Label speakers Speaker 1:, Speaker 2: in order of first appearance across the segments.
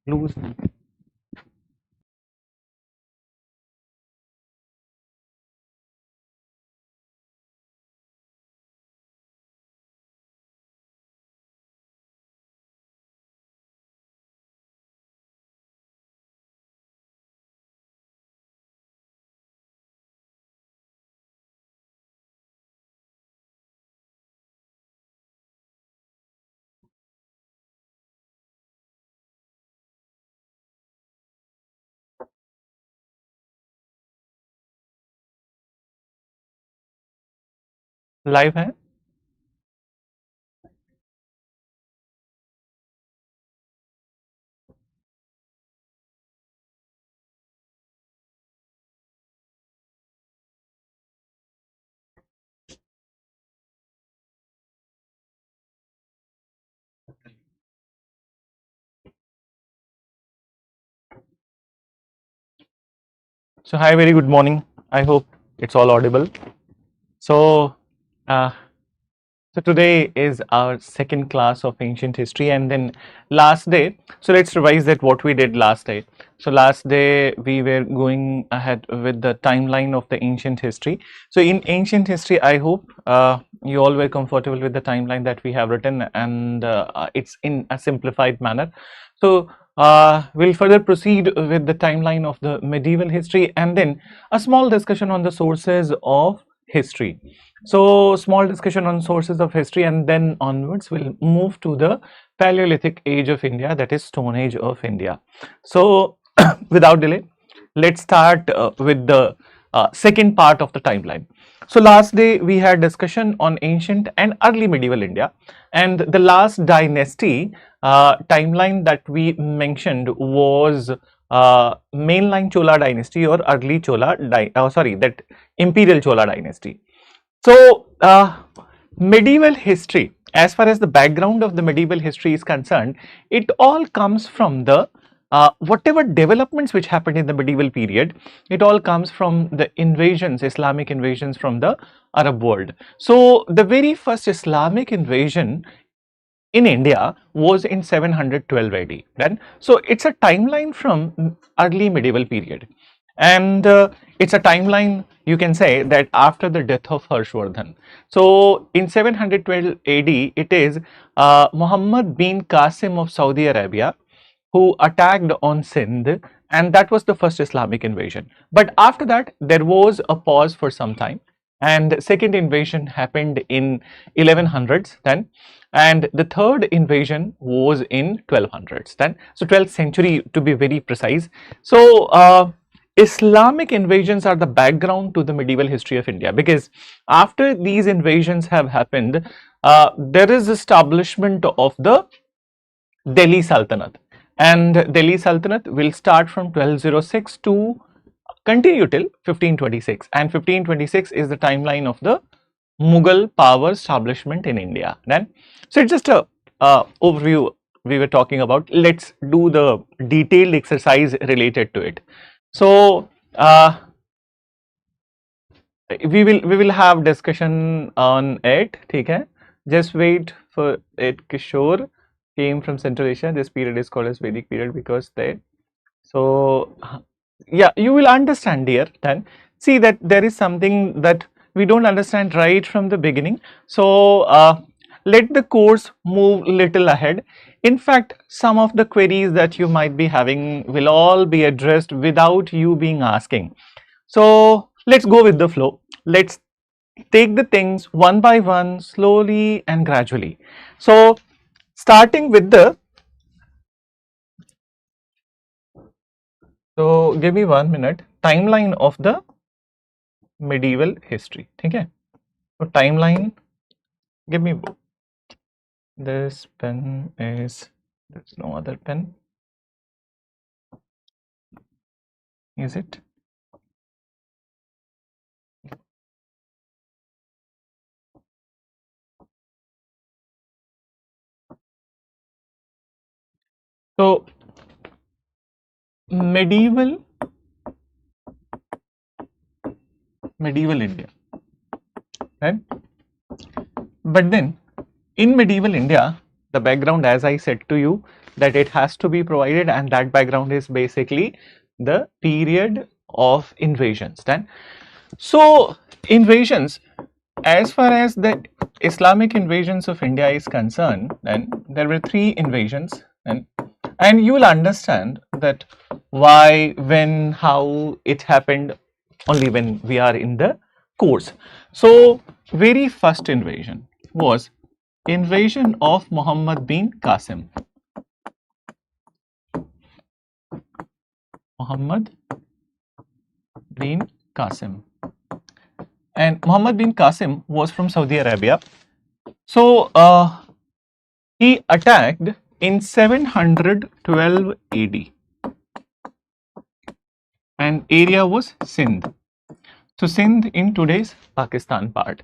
Speaker 1: Lose. Live है. So hi, very good morning. I hope it's all audible. So, uh, so today is our second class of ancient history, and then last day. So let's revise that what we did last day. So last day we were going ahead with the timeline of the ancient history. So in ancient history, I hope you all were comfortable with the timeline that we have written, and it's in a simplified manner. So we'll further proceed with the timeline of the medieval history, and then a small discussion on the sources of history. So small discussion on sources of history, and then onwards we'll move to the Paleolithic age of India, that is Stone Age of India. So without delay, let's start with the second part of the timeline. So last day we had discussion on ancient and early medieval India, and the last dynasty timeline that we mentioned was mainline Chola dynasty or early Chola, that imperial Chola dynasty. So medieval history, as far as the background of the medieval history is concerned, it all comes from the whatever developments which happened in the medieval period, it all comes from the invasions, Islamic invasions from the Arab world. So the very first Islamic invasion in India was in 712 AD. Then, so it's a timeline from early medieval period, and it's a timeline, you can say, that after the death of Harshvardhan. So in 712 AD, it is Muhammad bin Qasim of Saudi Arabia who attacked on Sindh, and that was the first Islamic invasion. But after that, there was a pause for some time, and second invasion happened in 1100s then, and the third invasion was in 1200s then, so 12th century to be very precise. So Islamic invasions are the background to the medieval history of India, because after these invasions have happened, there is establishment of the Delhi Sultanate, and Delhi Sultanate will start from 1206 to continue till 1526, and 1526 is the timeline of the Mughal power establishment in India. Then, so it's just a overview we were talking about. Let's do the detailed exercise related to it. So we will have discussion on it. ठीक है? Just wait for it. Kishore came from Central Asia. This period is called as Vedic period because they. So yeah, you will understand here. Then see that there is something that we don't understand right from the beginning. So let the course move little ahead. In fact, some of the queries that you might be having will all be addressed without you being asking. So let's go with the flow. Let's take the things one by one, slowly and gradually. So starting with the, so give me 1 minute, timeline of the medieval history. Okay, so timeline, give me this pen is, there's no other pen, is it? So medieval India, right? But then in medieval India, the background, as I said to you, that it has to be provided, and that background is basically the period of invasions. Then, so invasions, as far as the Islamic invasions of India is concerned, then there were 3 invasions, and you will understand that why, when, how it happened only when we are in the course. So, very first invasion was invasion of Muhammad bin Qasim. Muhammad bin Qasim. And Muhammad bin Qasim was from Saudi Arabia. So, he attacked in 712 AD, and area was Sindh. So, Sindh in today's Pakistan part.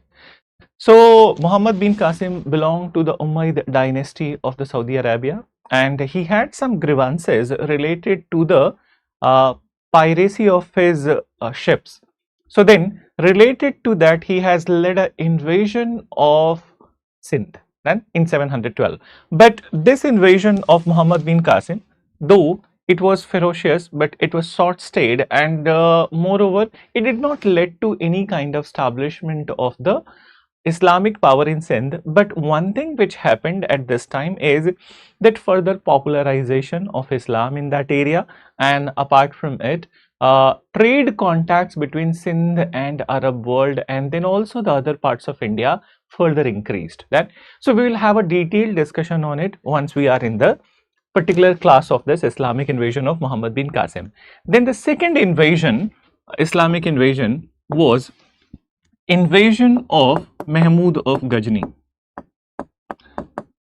Speaker 1: So, Muhammad bin Qasim belonged to the Umayyad dynasty of the Saudi Arabia, and he had some grievances related to the piracy of his ships. So, then related to that, he has led an invasion of Sindh in 712. But this invasion of Muhammad bin Qasim, though it was ferocious, but it was short-stayed, and moreover, it did not lead to any kind of establishment of the Islamic power in Sindh. But one thing which happened at this time is that further popularization of Islam in that area, and apart from it, trade contacts between Sindh and Arab world, and then also the other parts of India further increased. So we will have a detailed discussion on it once we are in the particular class of this Islamic invasion of Muhammad bin Qasim. Then the second invasion, Islamic invasion, was invasion of Mahmud of Ghazni.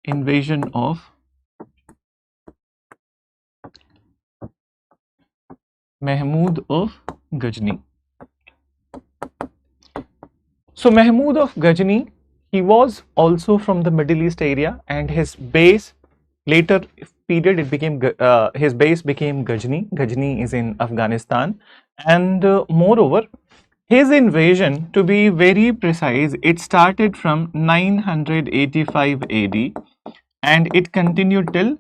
Speaker 1: Invasion of Mahmud of Ghazni. So Mahmud of Ghazni, he was also from the Middle East area, and his base later period it became his base became Ghazni. Ghazni is in Afghanistan, and moreover, his invasion, to be very precise, it started from 985 AD and it continued till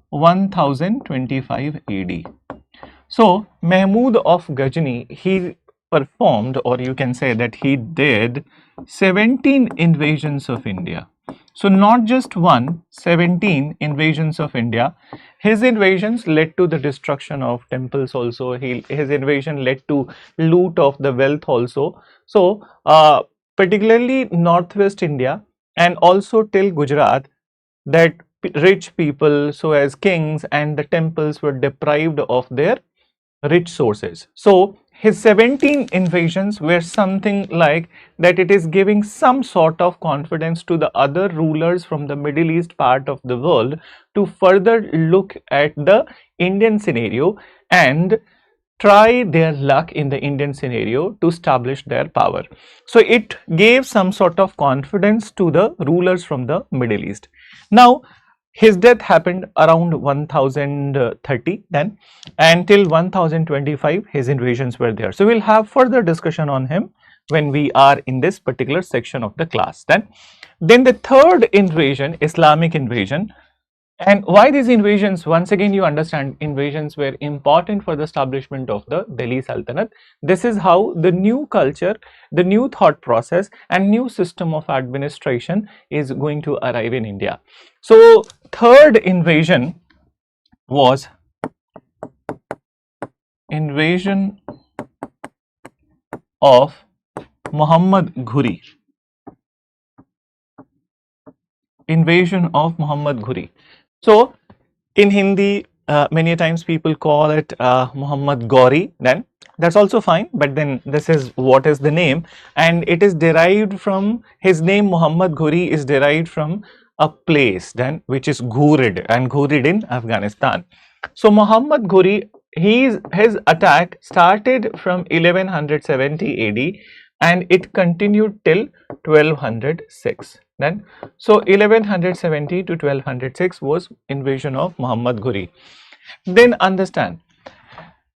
Speaker 1: 1025 AD. So, Mahmud of Ghazni, he performed, or you can say that he did 17 invasions of India. So, not just one, 17 invasions of India. His invasions led to the destruction of temples also. His invasion led to loot of the wealth also. So, particularly Northwest India and also till Gujarat, that rich people, so as kings and the temples, were deprived of their rich sources. So, his 17 invasions were something like that it is giving some sort of confidence to the other rulers from the Middle East part of the world to further look at the Indian scenario and try their luck in the Indian scenario to establish their power. So, it gave some sort of confidence to the rulers from the Middle East. Now, his death happened around 1030 then, and till 1025 his invasions were there. So, we will have further discussion on him when we are in this particular section of the class. Then the third invasion, Islamic invasion. And why these invasions? Once again, you understand invasions were important for the establishment of the Delhi Sultanate. This is how the new culture, the new thought process and new system of administration is going to arrive in India. So, third invasion was invasion of Muhammad Ghuri. Invasion of Muhammad Ghuri. So, in Hindi, many times people call it Muhammad Gauri, then that's also fine, but then this is what is the name, and it is derived from his name. Muhammad Ghuri is derived from a place then which is Ghurid, and Ghurid in Afghanistan. So, Muhammad Ghuri, his attack started from 1170 AD and it continued till 1206. Then, so 1170 to 1206 was invasion of Muhammad Ghuri. Then understand,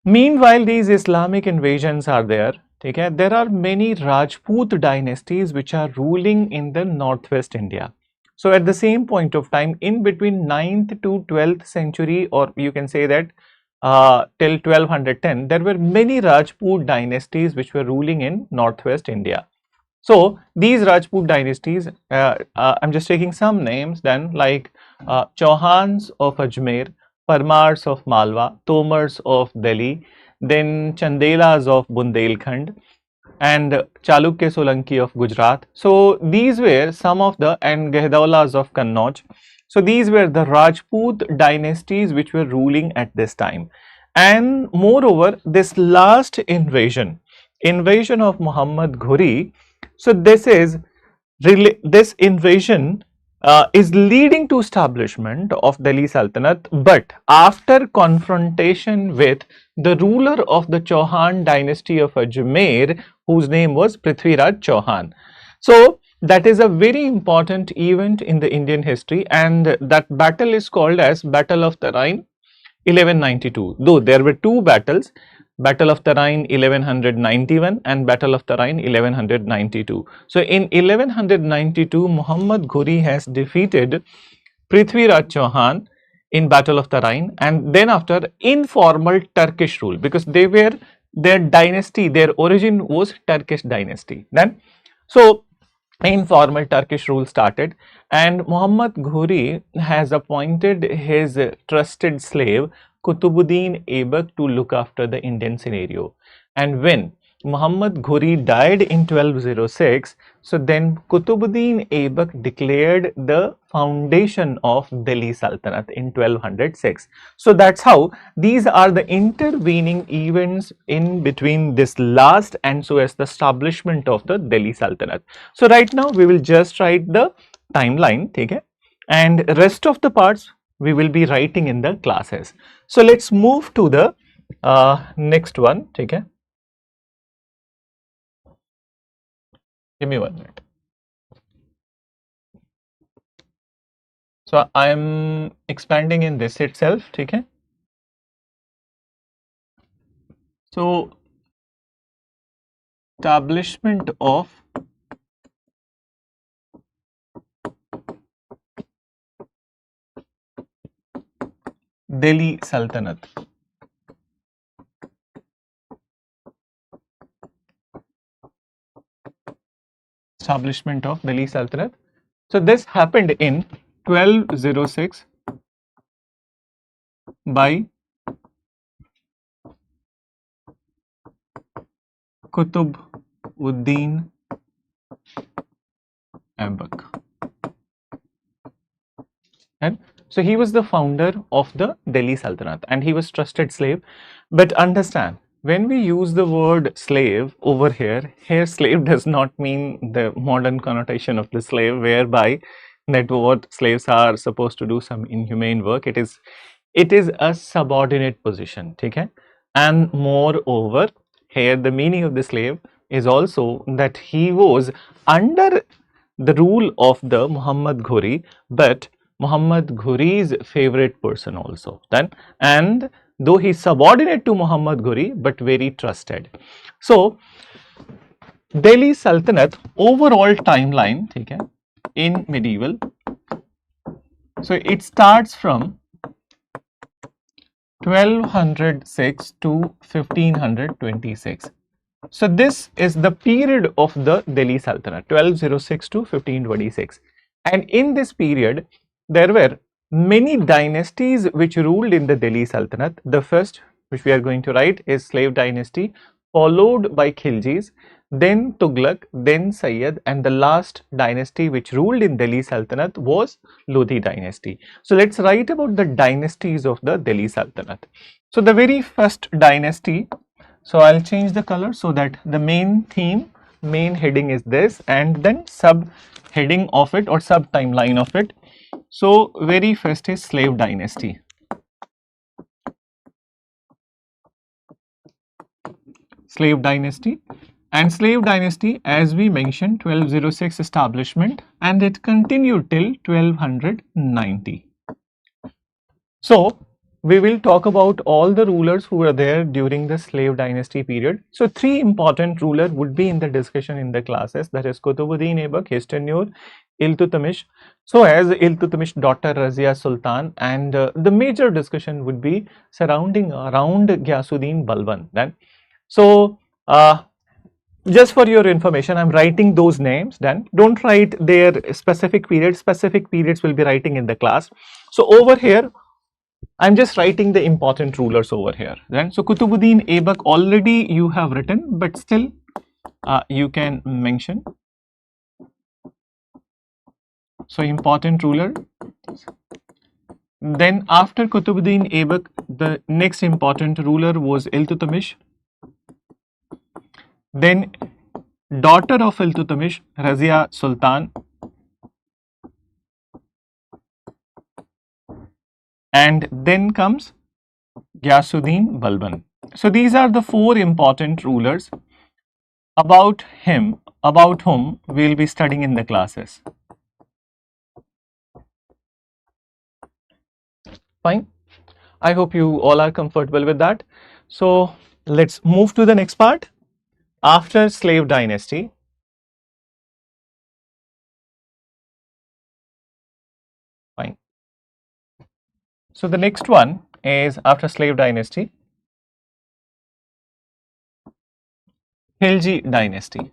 Speaker 1: meanwhile these Islamic invasions are there, okay, there are many Rajput dynasties which are ruling in the northwest India. So at the same point of time, in between 9th to 12th century, or you can say that till 1210, there were many Rajput dynasties which were ruling in northwest India. So these Rajput dynasties, I'm just taking some names then, like Chauhans of Ajmer, Parmars of Malwa, Tomars of Delhi, then Chandelas of Bundelkhand, and Chalukya Solanki of Gujarat. So these were some of the, and Gehdawalas of Kannauj. So these were the Rajput dynasties which were ruling at this time. And moreover, this last invasion of Muhammad Ghori, so this invasion is leading to establishment of Delhi Sultanate, but after confrontation with the ruler of the Chauhan dynasty of Ajmer, whose name was Prithviraj Chauhan. So that is a very important event in the Indian history, and that battle is called as Battle of Tarain 1192. Though there were two battles, Battle of Tarain 1191 and Battle of Tarain 1192. So in 1192, Muhammad Ghori has defeated Prithviraj Chauhan in Battle of Tarain, and then after informal Turkish rule, because their dynasty, their origin was Turkish dynasty. Then so informal Turkish rule started, and Muhammad Ghori has appointed his trusted slave Kutubuddin Aibak to look after the Indian scenario. And when Muhammad Ghori died in 1206, so then Kutubuddin Aibak declared the foundation of Delhi Sultanate in 1206. So that's how these are the intervening events in between this last and so as the establishment of the Delhi Sultanate. So right now we will just write the timeline, okay? And rest of the parts we will be writing in the classes. So let's move to the next one, okay? Give me 1 minute. So I am expanding in this itself, okay? So establishment of Delhi Sultanate. Establishment of Delhi Sultanate. So this happened in 1206 by Kutubuddin Aibak. And so he was the founder of the Delhi Sultanate and he was trusted slave. But understand, when we use the word slave over here slave does not mean the modern connotation of the slave, whereby that what slaves are supposed to do some inhumane work. It is a subordinate position, okay? And moreover, here the meaning of the slave is also that he was under the rule of the Muhammad Ghori, but Muhammad Ghori's favorite person also. Then, and though he is subordinate to Muhammad Ghori, but very trusted. So Delhi Sultanate overall timeline, okay, in medieval. So it starts from 1206 to 1526. So this is the period of the Delhi Sultanate, 1206 to 1526. And in this period, there were many dynasties which ruled in the Delhi Sultanate. The first, which we are going to write, is Slave dynasty, followed by Khiljis, then Tughlaq, then Sayyid, and the last dynasty which ruled in Delhi Sultanate was Lodhi dynasty. So let's write about the dynasties of the Delhi Sultanate. So the very first dynasty, so I'll change the color so that the main theme, main heading is this, and then sub heading of it or sub timeline of it. So very first is Slave dynasty. Slave dynasty. And Slave dynasty, as we mentioned, 1206 establishment, and it continued till 1290. So we will talk about all the rulers who were there during the Slave dynasty period. So three important rulers would be in the discussion in the classes, that is Kutubuddin Aibak, his tenure, Iltutmish. So as Iltutmish daughter Razia Sultan, and the major discussion would be surrounding around Ghiyasuddin Balban. Then, so just for your information, I'm writing those names. Then don't write their specific periods. Specific periods will be writing in the class. So over here, I'm just writing the important rulers over here. Then so Kutubuddin Aibak already you have written, but still you can mention. So important ruler. Then after Kutubuddin Aibak, the next important ruler was Iltutmish. Then daughter of Iltutmish, Razia Sultan. And then comes Ghiyasuddin Balban. So these are the four important rulers about whom we will be studying in the classes. Fine. I hope you all are comfortable with that. So let's move to the next part. After slave dynasty, fine. So the next one is after slave dynasty, Khilji dynasty.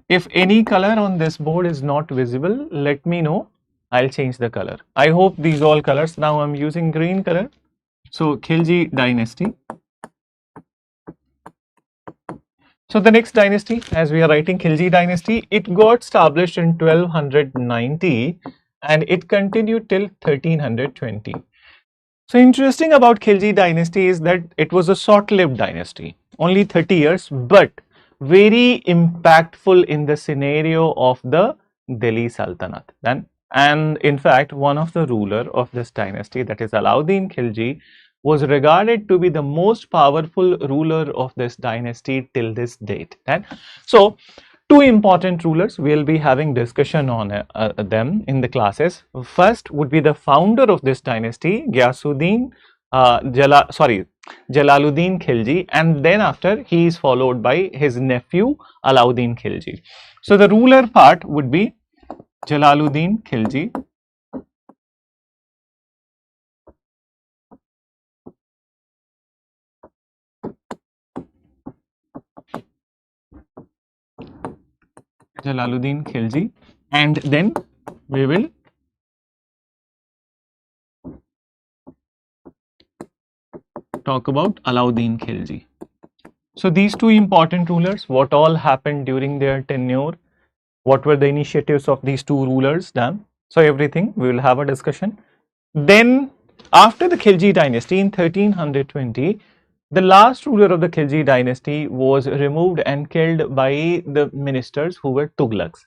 Speaker 1: If any color on this board is not visible, let me know. I'll change the color. I hope these all colors. Now I'm using green color. So Khilji dynasty. So the next dynasty, as we are writing Khilji dynasty, it got established in 1290 and it continued till 1320. So interesting about Khilji dynasty is that it was a short-lived dynasty, only 30 years, but very impactful in the scenario of the Delhi Sultanate. And in fact, one of the ruler of this dynasty, that is Alauddin Khilji, was regarded to be the most powerful ruler of this dynasty till this date. And so two important rulers, we'll be having discussion on them in the classes. First would be the founder of this dynasty, Ghiyasuddin Jalaluddin Khilji, and then after he is followed by his nephew Alauddin Khilji. So the ruler part would be Jalaluddin Khilji. Jalaluddin Khilji, and then we will talk about Alauddin Khilji. So these two important rulers, what all happened during their tenure, what were the initiatives of these two rulers done. So everything we will have a discussion. Then after the Khilji dynasty in 1320, the last ruler of the Khilji dynasty was removed and killed by the ministers who were Tughlaqs.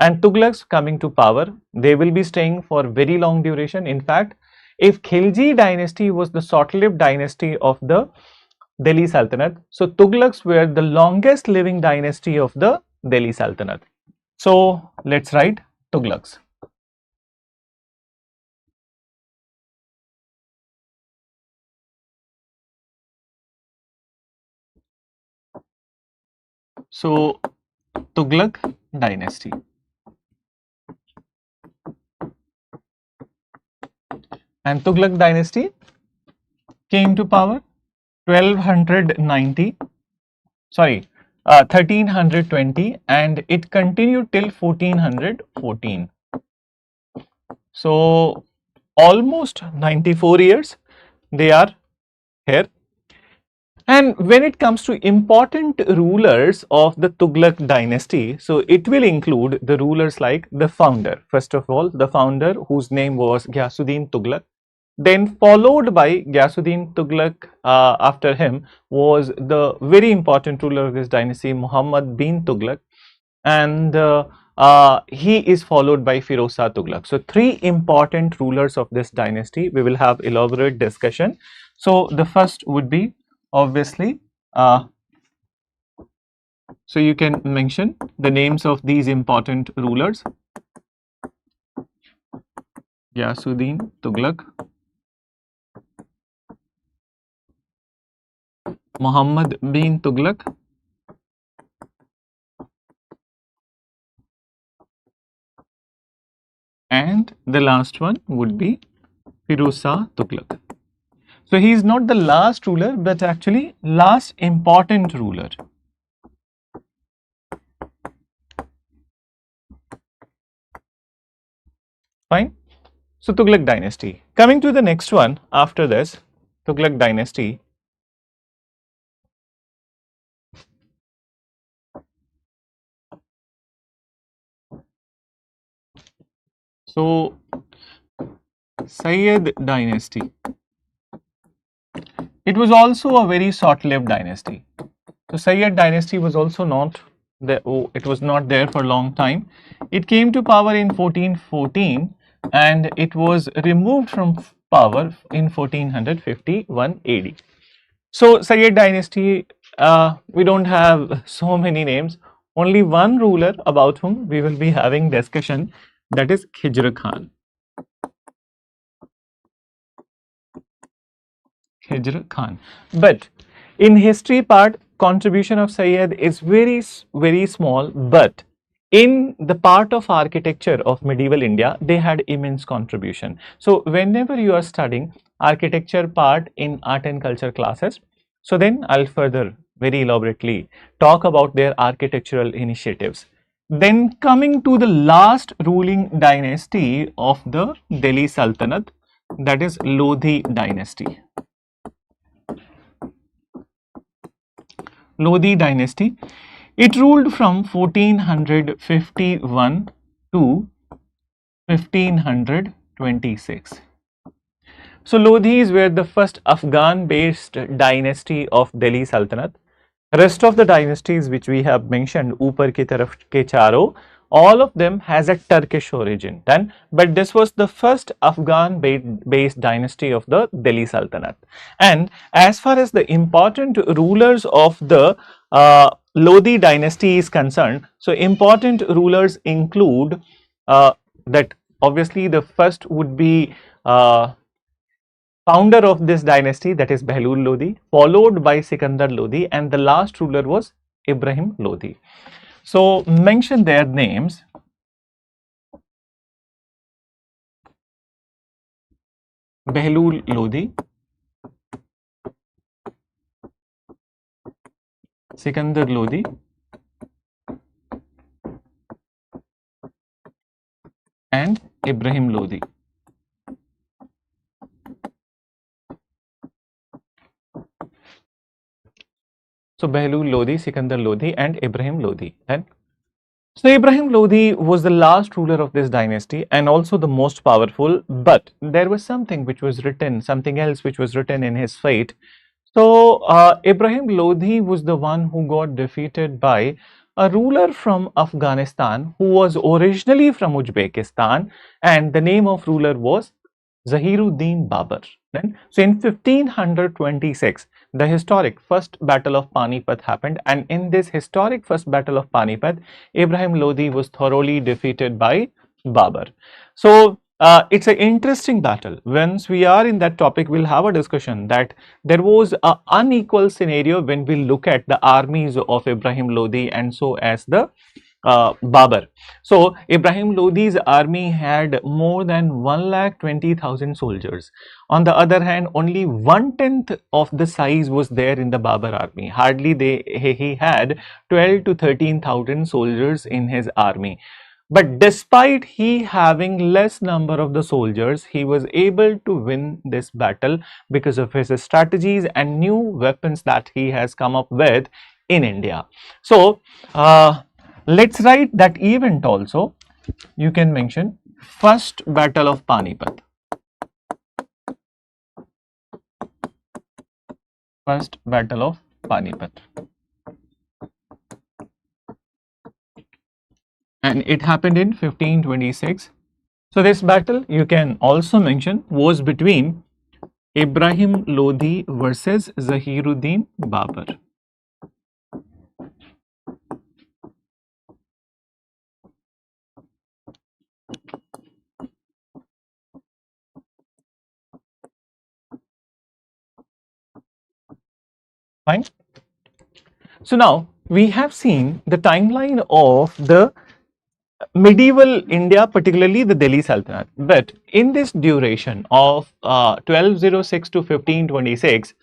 Speaker 1: And Tughlaqs coming to power, they will be staying for very long duration. In fact, if Khilji dynasty was the short-lived dynasty of the Delhi Sultanate, so Tughlaqs were the longest living dynasty of the Delhi Sultanate. So let's write Tughlaqs. So Tughlaq dynasty. And Tughlaq dynasty came to power 1320, and it continued till 1414. So almost 94 years they are here. And when it comes to important rulers of the Tughlaq dynasty, so it will include the rulers like the founder. First of all, the founder whose name was Ghiyasuddin Tughlaq. Then followed by Ghiyasuddin Tughlaq, after him was the very important ruler of this dynasty, Muhammad bin Tughlaq, and he is followed by Firoz Shah Tughlaq. So three important rulers of this dynasty. We will have elaborate discussion. So the first would be obviously, so you can mention the names of these important rulers. Ghiyasuddin Tughlaq, Muhammad bin Tughlaq, and the last one would be Firuz Shah Tughlaq. So he is not the last ruler, but actually last important ruler. Fine. So Tughlaq dynasty. Coming to the next one after this, Tughlaq dynasty. So Sayyid dynasty. It was also a very short-lived dynasty. So Sayyid dynasty was also not there. Oh, it was not there for a long time. It came to power in 1414 and it was removed from power in 1451 AD. So Sayyid dynasty, we don't have so many names. Only one ruler about whom we will be having discussion, that is Khijr Khan. Khijr Khan. But in history part, contribution of Sayyid is very small, but in the part of architecture of medieval India, they had immense contribution. So whenever you are studying architecture part in art and culture classes, so then I'll further very elaborately talk about their architectural initiatives. Then coming to the last ruling dynasty of the Delhi Sultanate, that is Lodhi dynasty. Lodhi dynasty. It ruled from 1451 to 1526. So Lodhis were the first Afghan-based dynasty of Delhi Sultanate. Rest of the dynasties which we have mentioned, Upar ki taraf ke charo, all of them has a Turkish origin. Then, but this was the first Afghan-based dynasty of the Delhi Sultanate. And as far as the important rulers of the Lodhi dynasty is concerned, so important rulers include that obviously the first would be founder of this dynasty, that is Behlul Lodhi, followed by Sikandar Lodhi, and the last ruler was Ibrahim Lodhi. So mention their names. Behlul Lodhi, Sikandar Lodhi, and Ibrahim Lodhi. So Behlul Lodhi, Sikandar Lodhi, and Ibrahim Lodhi. And so Ibrahim Lodhi was the last ruler of this dynasty and also the most powerful, but there was something which was written, something else which was written in his fate. So Ibrahim Lodhi was the one who got defeated by a ruler from Afghanistan who was originally from Uzbekistan, and the name of ruler was Zahiruddin Babur. Then, so in 1526, the historic first battle of Panipat happened, and in this historic first battle of Panipat, Ibrahim Lodhi was thoroughly defeated by Babur. So it's an interesting battle. Once we are in that topic, we'll have a discussion that there was an unequal scenario when we look at the armies of Ibrahim Lodhi and so as the Babur. So Ibrahim Lodhi's army had more than 1,20,000 soldiers. On the other hand, only 1/10 of the size was there in the Babur army. Hardly he had 12 to 13,000 soldiers in his army. But despite he having less number of the soldiers, he was able to win this battle because of his strategies and new weapons that he has come up with in India. So let's write that event also. You can mention first battle of Panipat. First battle of Panipat. And it happened in 1526. So this battle you can also mention was between Ibrahim Lodhi versus Zahiruddin Babur. Fine. So now we have seen the timeline of the medieval India, particularly the Delhi Sultanate. But in this duration of 1206 to 1526,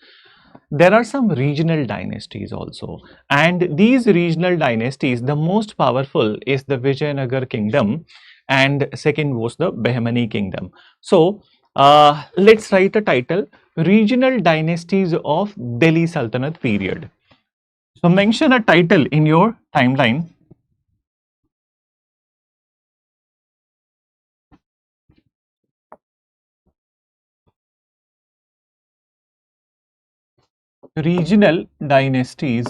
Speaker 1: there are some regional dynasties also. And these regional dynasties, the most powerful is the Vijayanagar kingdom, and second was the Bahmani kingdom. So, let's write a title, Regional Dynasties of Delhi Sultanate period. So, mention a title in your timeline. Regional dynasties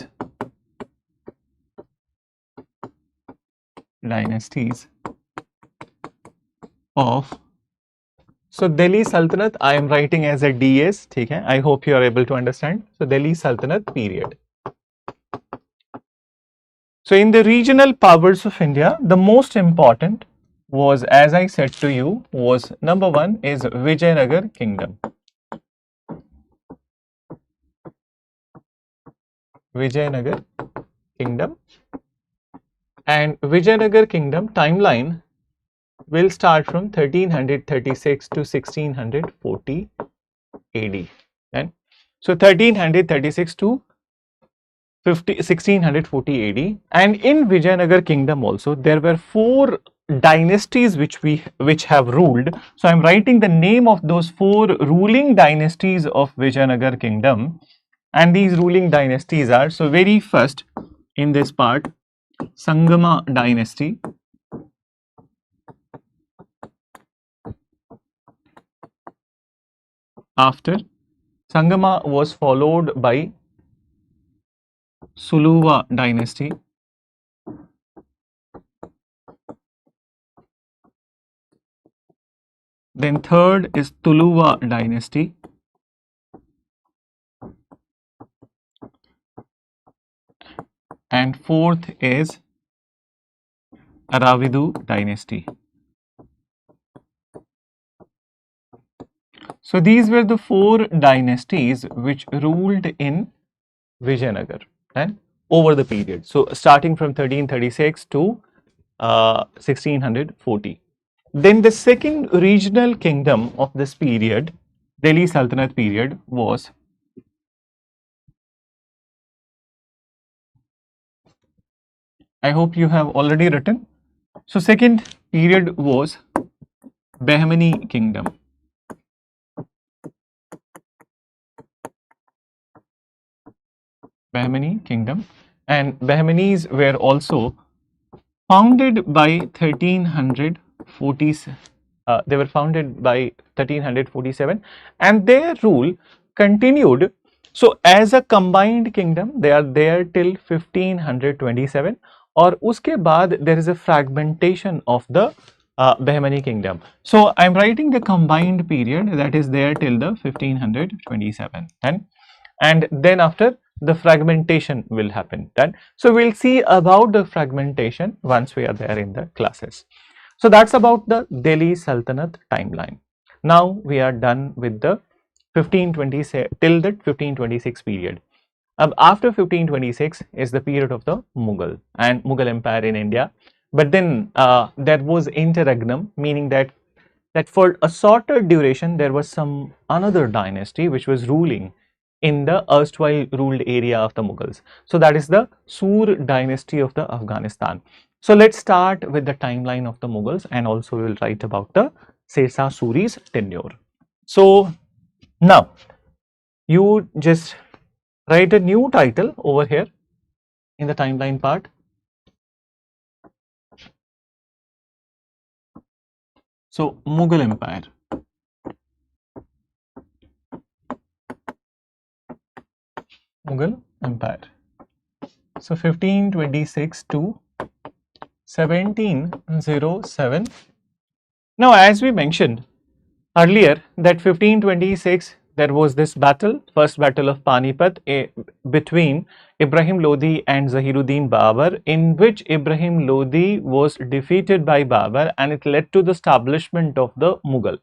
Speaker 1: of, so Delhi Sultanate I am writing as a DS, ठीक है? I hope you are able to understand. So Delhi Sultanate period. So in the regional powers of India, the most important was, as I said to you, was number one is Vijayanagar kingdom. Vijayanagar kingdom, and Vijayanagar kingdom timeline will start from 1336 to 1640 AD. And so 1336 to 1640 AD, and in Vijayanagar kingdom also there were 4 dynasties which have ruled. So I am writing the name of those 4 ruling dynasties of Vijayanagar kingdom, and these ruling dynasties are, so very first in this part, Sangama dynasty. After Sangama was followed by Suluva dynasty. Then third is Tuluva dynasty. And fourth is Aravidu dynasty. So these were the 4 dynasties which ruled in Vijayanagar and over the period. So starting from 1336 to 1640. Then the second regional kingdom of this period, Delhi Sultanate period, was I hope you have already written. So second period was Bahmani kingdom. Bahmani kingdom, and Bahmanis were also founded by 1340. They were founded by 1347, and their rule continued. So as a combined kingdom, they are there till 1527, or uske baad there is a fragmentation of the Bahmani kingdom. So I am writing the combined period that is there till the 1527, and then after the fragmentation will happen. Done. So we'll see about the fragmentation once we are there in the classes. So that's about the Delhi Sultanate timeline. Now we are done with the 1526 till the 1526 period. After 1526 is the period of the Mughal and Mughal Empire in India. But then there was interregnum, meaning that for a shorter duration there was some another dynasty which was ruling in the erstwhile ruled area of the Mughals. So that is the Sur dynasty of the Afghanistan. So let's start with the timeline of the Mughals, and also we will write about the Sirsa Suri's tenure. So now you just write a new title over here in the timeline part. So Mughal Empire. Mughal Empire. So 1526 to 1707. Now, as we mentioned earlier that 1526 there was this battle, first battle of Panipat between Ibrahim Lodi and Zahiruddin Babur, in which Ibrahim Lodi was defeated by Babur, and it led to the establishment of the Mughal.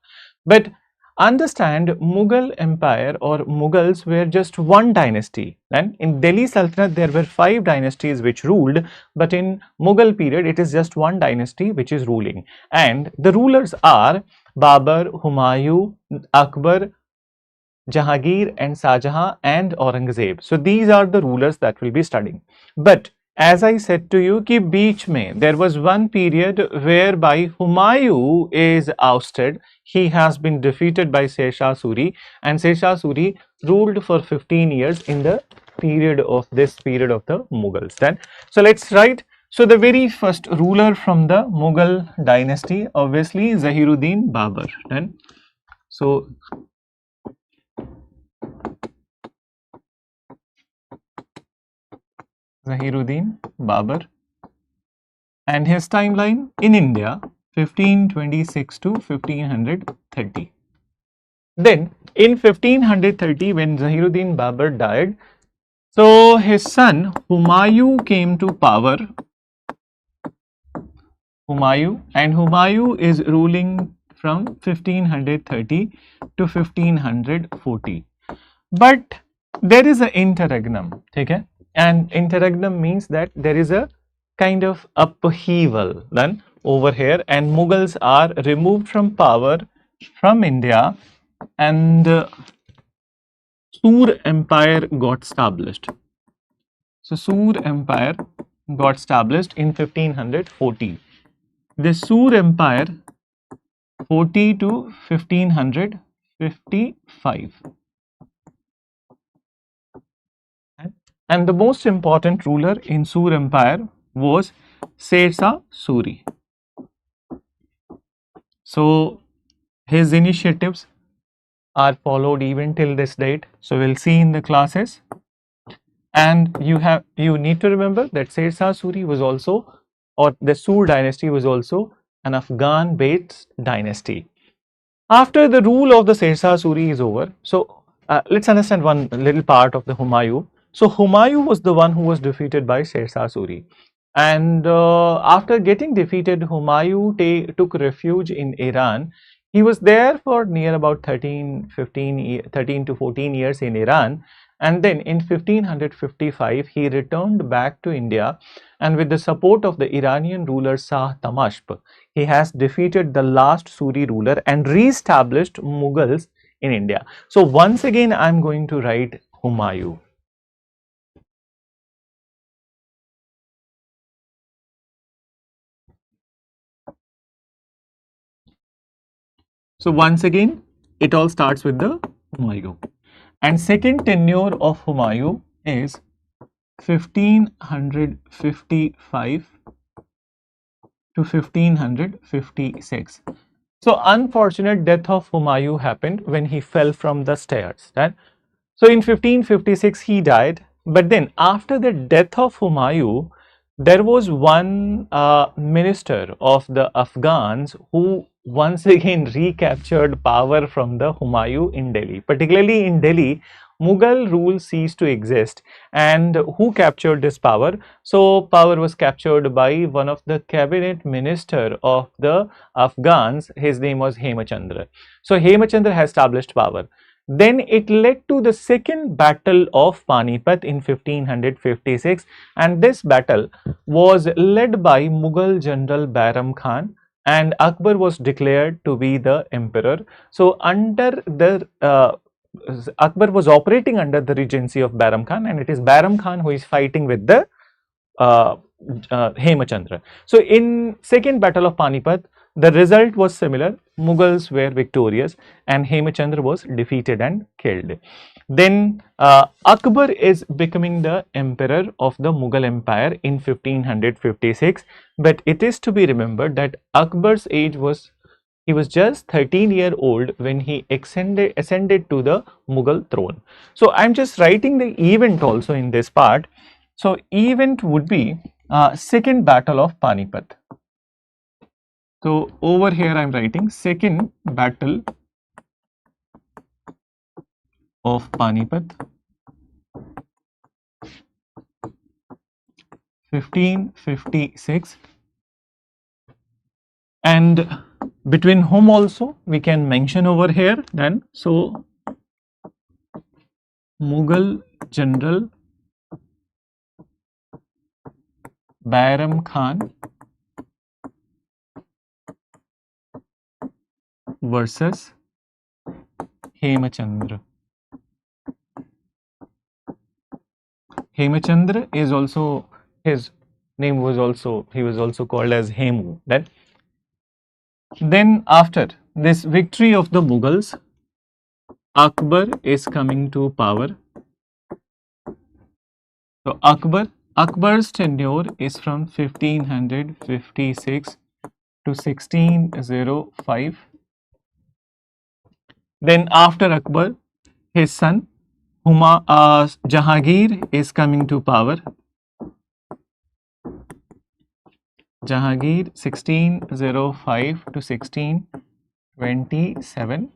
Speaker 1: But understand Mughal Empire or Mughals were just one dynasty, and in Delhi Sultanate there were 5 dynasties which ruled, but in Mughal period it is just one dynasty which is ruling, and the rulers are Babur, Humayun, Akbar, Jahangir and Shahjahan and Aurangzeb. So these are the rulers that we'll be studying. But as I said to you, कि बीच में there was one period whereby Humayun is ousted. He has been defeated by Sher Shah Suri, and Sher Shah Suri ruled for 15 years in the period of the Mughals. Then, so let's write. So the very first ruler from the Mughal dynasty, obviously Zahiruddin Babur. Then, so Zahiruddin Babur, and his timeline in India 1526 to 1530. Then in 1530, when Zahiruddin Babur died, so his son Humayun came to power. Humayun is ruling from 1530 to 1540. But there is an interregnum, okay? And interregnum means that there is a kind of upheaval done over here, and Mughals are removed from power from India, and Sur Empire got established. So Sur Empire got established in 1540. The Sur Empire 40 to 1555. And the most important ruler in Sur Empire was Sher Shah Suri. So his initiatives are followed even till this date. So we'll see in the classes. And you need to remember that Sher Shah Suri was also, or the Sur dynasty was also, an Afghan-based dynasty. After the rule of the Sher Shah Suri is over, so let's understand one little part of the Humayun. So Humayun was the one who was defeated by Sher Shah Suri, and after getting defeated, Humayun took refuge in Iran. He was there for near about 13 to 14 years in Iran, and then in 1555 he returned back to India, and with the support of the Iranian ruler Shah Tamashp, he has defeated the last Suri ruler and re-established Mughals in India. So once again I am going to write Humayun. So once again, it all starts with the Humayun. And second tenure of Humayun is 1555 to 1556. So unfortunate death of Humayun happened when he fell from the stairs. Right? So in 1556 he died. But then after the death of Humayun, there was one minister of the Afghans who once again recaptured power from the Humayun in Delhi. Particularly in Delhi, Mughal rule ceased to exist. And who captured this power? So power was captured by one of the cabinet minister of the Afghans. His name was Hemachandra. So Hemachandra has established power. Then it led to the second battle of Panipat in 1556, and this battle was led by Mughal general Bairam Khan, and Akbar was declared to be the emperor. So under the Akbar was operating under the regency of Bairam Khan, and it is Bairam Khan who is fighting with the Hemachandra. So in second battle of Panipat, the result was similar. Mughals were victorious and Hemachandra was defeated and killed. Then Akbar is becoming the emperor of the Mughal Empire in 1556. But it is to be remembered that Akbar's age was, he was just 13-year-old when he ascended to the Mughal throne. So I'm just writing the event also in this part. So event would be second battle of Panipat. So over here I am writing second battle of Panipat 1556, and between whom also we can mention over here then. So Mughal general Bairam Khan versus Hemachandra. Hemachandra is also, his name was also, he was also called as Hemu. Then after this victory of the Mughals, Akbar is coming to power. So Akbar's tenure is from 1556 to 1605. Then after Akbar, his son Jahangir is coming to power. Jahangir 1605 to 1627.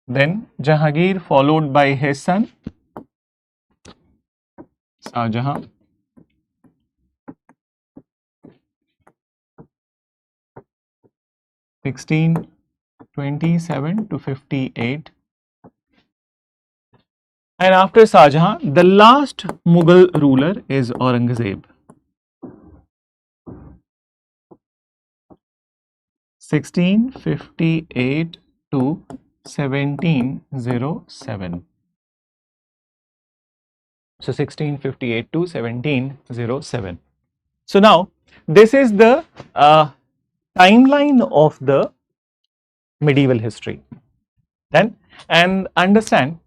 Speaker 1: Then Jahangir followed by his son Shah Jahan. (1627 to 58). And after Shah Jahan, the last Mughal ruler is Aurangzeb. 1658 to 1707. So 1658 to 1707. So now this is the timeline of the medieval history. Then, and understand,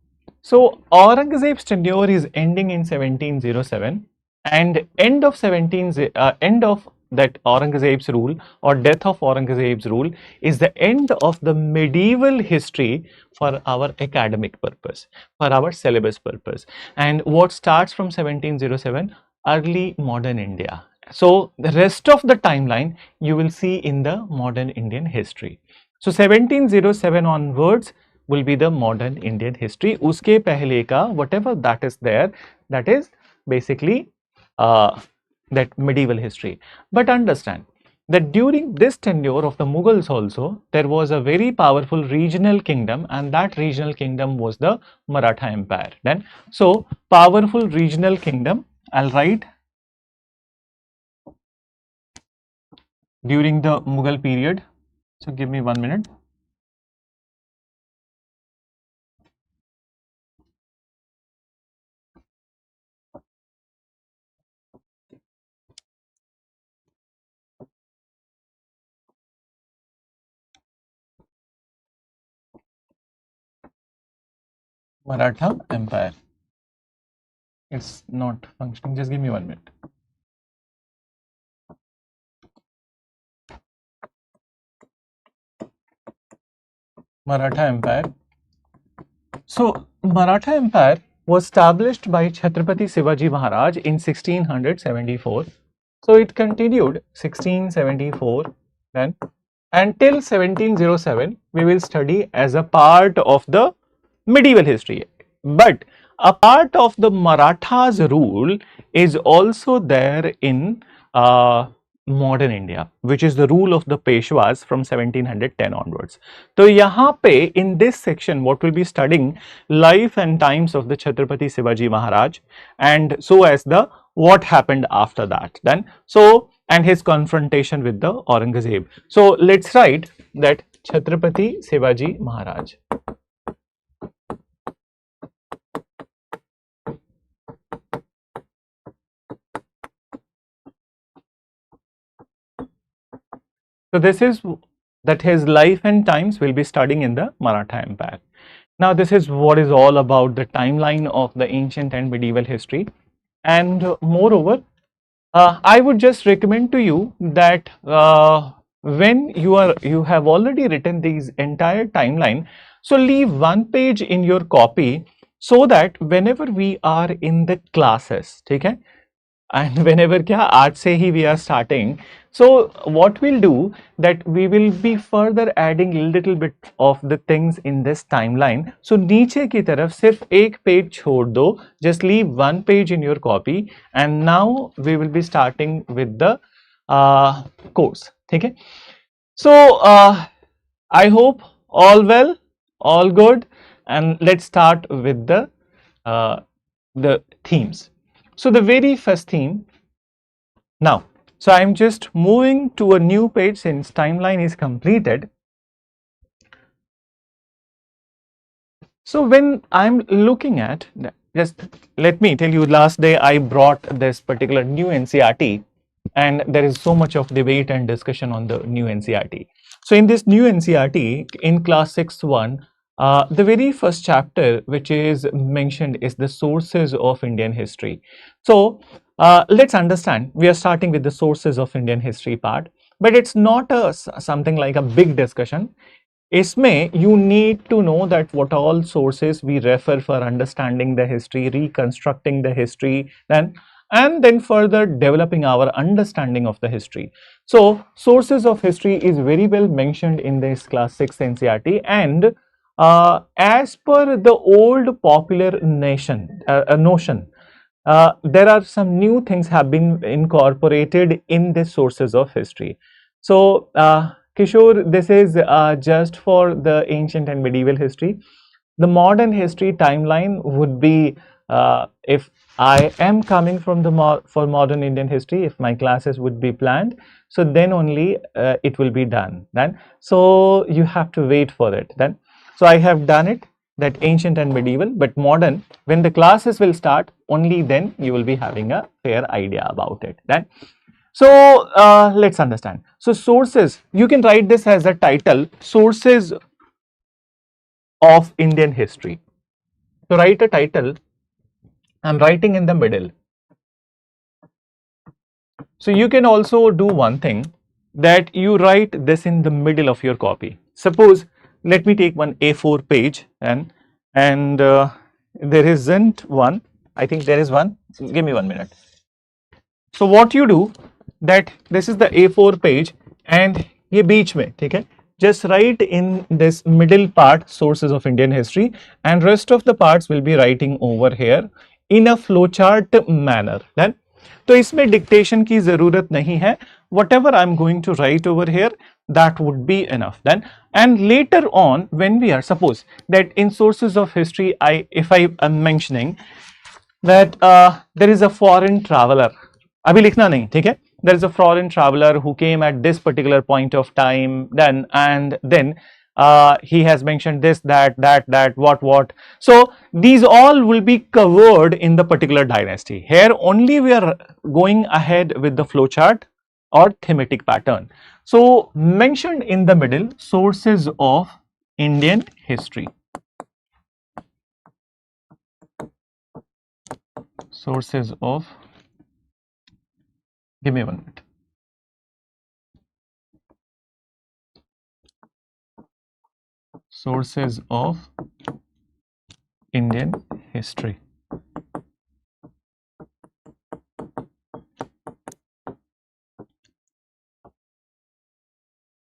Speaker 1: so Aurangzeb's tenure is ending in 1707, and end of that Aurangzeb's rule or death of Aurangzeb's rule is the end of the medieval history for our academic purpose, for our syllabus purpose. And what starts from 1707? Early modern India. So the rest of the timeline you will see in the modern Indian history. So 1707 onwards will be the modern Indian history. Uske pehle ka whatever that is there, that is basically that medieval history. But understand that during this tenure of the Mughals also, there was a very powerful regional kingdom, and that regional kingdom was the Maratha Empire. Then, so powerful regional kingdom, I'll write during the Mughal period. So give me 1 minute. Maratha Empire. It's not functioning. Just give me 1 minute. Maratha Empire. So Maratha Empire was established by Chhatrapati Shivaji Maharaj in 1674. So it continued 1674 then until 1707. We will study as a part of the medieval history. But a part of the Marathas rule is also there in modern India, which is the rule of the Peshwas from 1710 onwards. So yahan pe in this section what we'll be studying life and times of the Chhatrapati Shivaji Maharaj, and so as the what happened after that then, so and his confrontation with the Aurangzeb. So let's write that Chhatrapati Shivaji Maharaj. So this is that his life and times we'll be studying in the Maratha Empire. Now this is what is all about the timeline of the ancient and medieval history. And moreover, I would just recommend to you that when you have already written these entire timeline, so leave one page in your copy so that whenever we are in the classes, okay, and whenever क्या आज से ही we are starting. So what we'll do that we will be further adding little bit of the things in this timeline. So नीचे की तरफ सिर्फ एक page छोड़ दो, just leave one page in your copy, and now we will be starting with the course. ठीक है? So I hope all well, all good, and let's start with the themes. So the very first theme now. So I'm just moving to a new page since timeline is completed. So when I'm looking at, just let me tell you, last day I brought this particular new NCRT, and there is so much of debate and discussion on the new NCRT. So in this new NCRT, in class 6-1, the very first chapter which is mentioned is the sources of Indian history. So let's understand, we are starting with the sources of Indian history part, but it's not something like a big discussion. इसमें you need to know that what all sources we refer for understanding the history, reconstructing the history, and then further developing our understanding of the history. So sources of history is very well mentioned in this class 6 NCRT, and as per the old popular notion, there are some new things have been incorporated in the sources of history. So Kishore, this is just for the ancient and medieval history. The modern history timeline would be, if I am coming from the for modern Indian history, if my classes would be planned, so then only it will be done. Then, so you have to wait for it. Then, so I have done it, that ancient and medieval, but modern, when the classes will start, only then you will be having a fair idea about it. Then, so let's understand. So sources, you can write this as a title, sources of Indian history. To write a title, I'm writing in the middle. So you can also do one thing, that you write this in the middle of your copy. Suppose, let me take one A4 page, and there isn't one. I think there is one. Give me 1 minute. So what you do, that this is the A4 page, and ये बीच में, ठीक है? Just write in this middle part sources of Indian history, and rest of the parts will be writing over here in a flowchart manner. Then, तो इसमें dictation की ज़रूरत नहीं है. Whatever I'm going to write over here, that would be enough. Then, and later on, when we are, suppose that in sources of history, if I am mentioning that there is a foreign traveler, अभी लिखना नहीं, ठीक है? There is a foreign traveler who came at this particular point of time, then he has mentioned this, that, what. So these all will be covered in the particular dynasty. Here only we are going ahead with the flowchart or thematic pattern. So mentioned in the middle, sources of Indian history. Sources of, give me 1 minute. Sources of Indian history.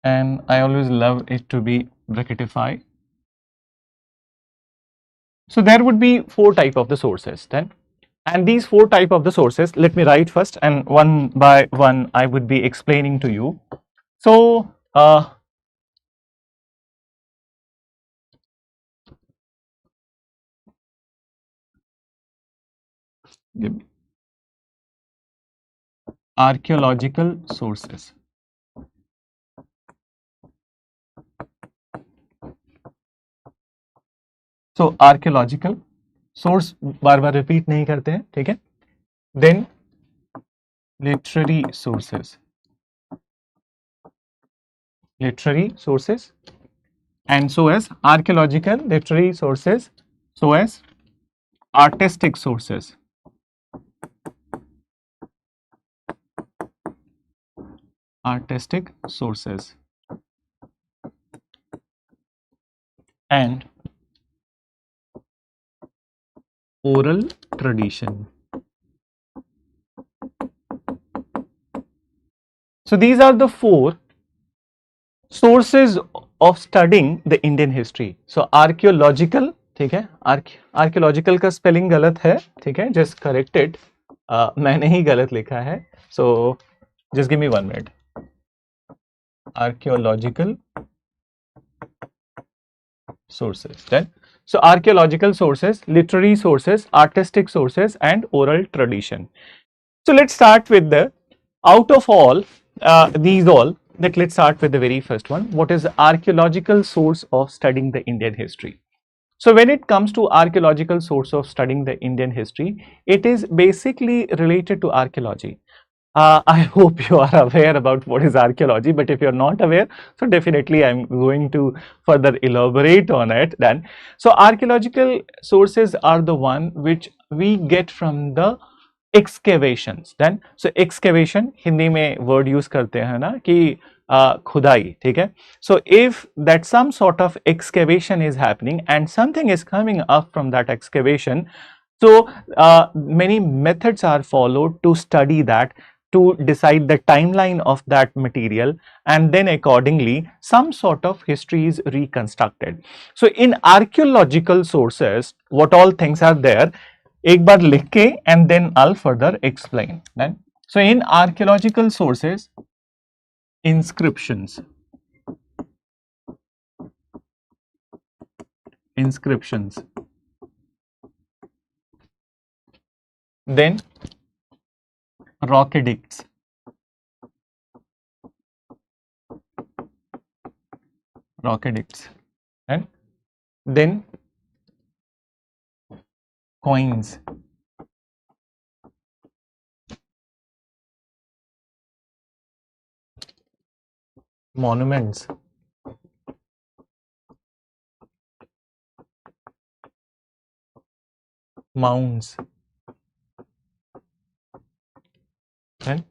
Speaker 1: And I always love it to be bracketified. So there would be 4 type of the sources then. And these 4 type of the sources, let me write first, and one by one I would be explaining to you. So archaeological sources. So archaeological source bar bar repeat नहीं करते हैं, ठीक है? Then literary sources. Literary sources, and so as archaeological, literary sources, so as artistic sources. Artistic sources. And oral tradition. So these are the 4 sources of studying the Indian history. So archaeological, ठीक है, archaeological का spelling गलत है, ठीक है, just correct it. मैंने ही गलत लिखा है. So just give me 1 minute. Archaeological sources. Then, so archaeological sources, literary sources, artistic sources, and oral tradition. So let's start with the, out of all these all, let's start with the very first one. What is the archaeological source of studying the Indian history? So when it comes to archaeological source of studying the Indian history, it is basically related to archaeology. I hope you are aware about what is archaeology, but if you're not aware, so definitely I'm going to further elaborate on it then. So archaeological sources are the one which we get from the excavations. Then, so excavation, Hindi में word use करते हैं ना कि खुदाई, ठीक है. So if that some sort of excavation is happening and something is coming up from that excavation, so many methods are followed to study that, to decide the timeline of that material, and then accordingly some sort of history is reconstructed. So in archaeological sources, what all things are there, एक बार लिख के and then I'll further explain. Then, so in archaeological sources, inscriptions, then rock edicts, and then coins, monuments, mounds. Right?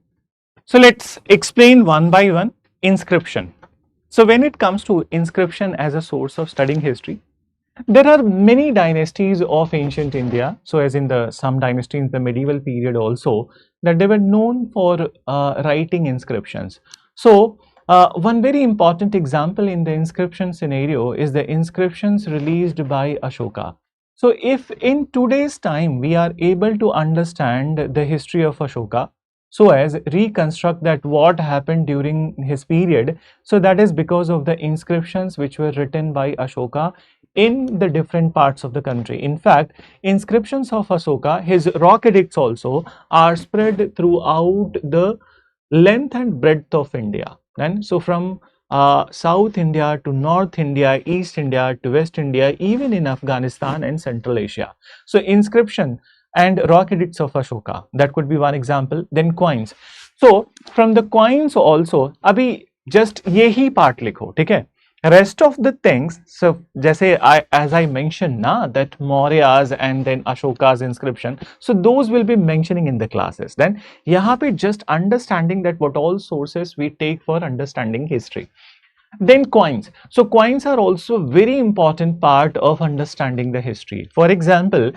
Speaker 1: So let's explain one by one. Inscription. So when it comes to inscription as a source of studying history, there are many dynasties of ancient India. So as in the some dynasties in the medieval period also, that they were known for writing inscriptions. So one very important example in the inscription scenario is the inscriptions released by Ashoka. So if in today's time we are able to understand the history of Ashoka, so as reconstruct that what happened during his period, so that is because of the inscriptions which were written by Ashoka in the different parts of the country. In fact, inscriptions of Ashoka, his rock edicts also, are spread throughout the length and breadth of India. And so from South India to North India, East India to West India, even in Afghanistan and Central Asia. So inscription and rock edicts of Ashoka, that could be one example. Then coins. So from the coins also, अभी just यही part लिखो, ठीक है? Rest of the things, so जैसे as I mentioned na, that Mauryas and then Ashoka's inscription, so those will be mentioning in the classes. Then यहाँ पे just understanding that what all sources we take for understanding history. Then coins. So coins are also very important part of understanding the history. For example,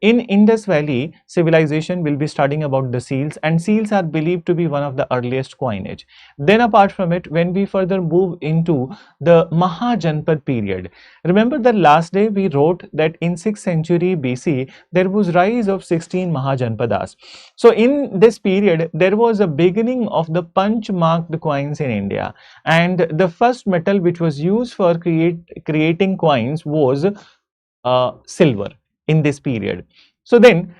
Speaker 1: in Indus Valley civilization will be studying about the seals, and seals are believed to be one of the earliest coinage. Then apart from it, when we further move into the Mahajanpad period, remember the last day we wrote that in 6th century BC there was rise of 16 Mahajanpadas. So in this period there was a beginning of the punch marked coins in India, and the first metal which was used for creating coins was silver in this period. So then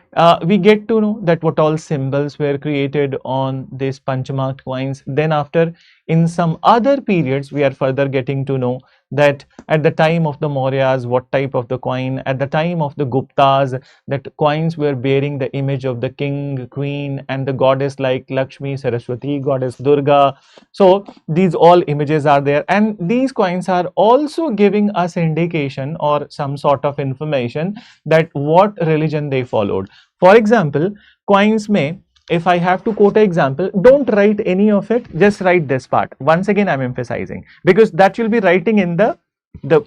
Speaker 1: we get to know that what all symbols were created on these punch-marked coins. Then after, in some other periods, we are further getting to know that at the time of the Mauryas, what type of the coin, at the time of the Guptas, that coins were bearing the image of the king, queen, and the goddess like Lakshmi, Saraswati, goddess Durga. So these all images are there, and these coins are also giving us indication or some sort of information that what religion they followed. For example, coins may, if I have to quote an example, don't write any of it, just write this part. Once again, I'm emphasizing, because that you'll be writing in the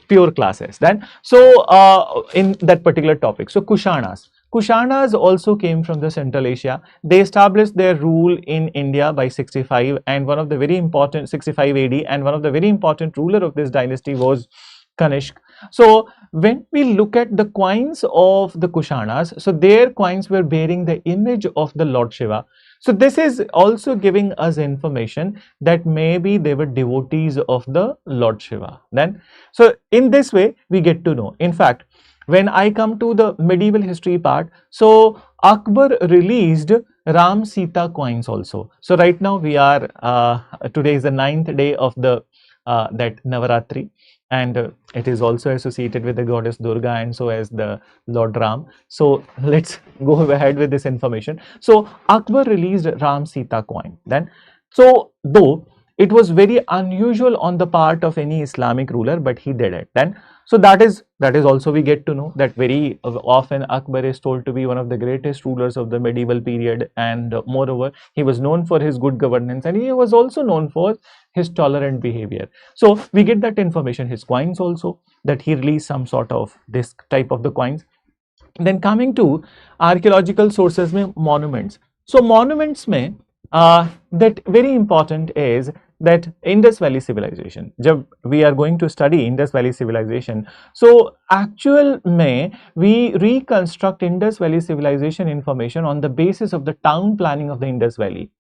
Speaker 1: pure classes. Then, so in that particular topic, so Kushanas. Kushanas also came from the Central Asia. They established their rule in India by 65, and one of the very important 65 AD, and one of the very important ruler of this dynasty was Kanishk. So when we look at the coins of the Kushanas, so their coins were bearing the image of the Lord Shiva. So this is also giving us information that maybe they were devotees of the Lord Shiva. Then, so in this way, we get to know. In fact, when I come to the medieval history part, so Akbar released Ram Sita coins also. So right now we are, today is the 9th day of the that Navaratri, and it is also associated with the goddess Durga and so as the Lord Ram. So let's go ahead with this information. So Akbar released Ram Sita coin. Then, so though it was very unusual on the part of any Islamic ruler, but he did it. Then, so that is also we get to know that very often Akbar is told to be one of the greatest rulers of the medieval period, and moreover he was known for his good governance, and he was also known for his tolerant behavior. So we get that information, his coins also, that he released some sort of this type of the coins. Then coming to archaeological sources में monuments. So monuments में that very important is that Indus Valley civilization. जब we are going to study Indus Valley civilization, so actual में we reconstruct Indus Valley civilization information on the basis of the town planning of the Indus Valley.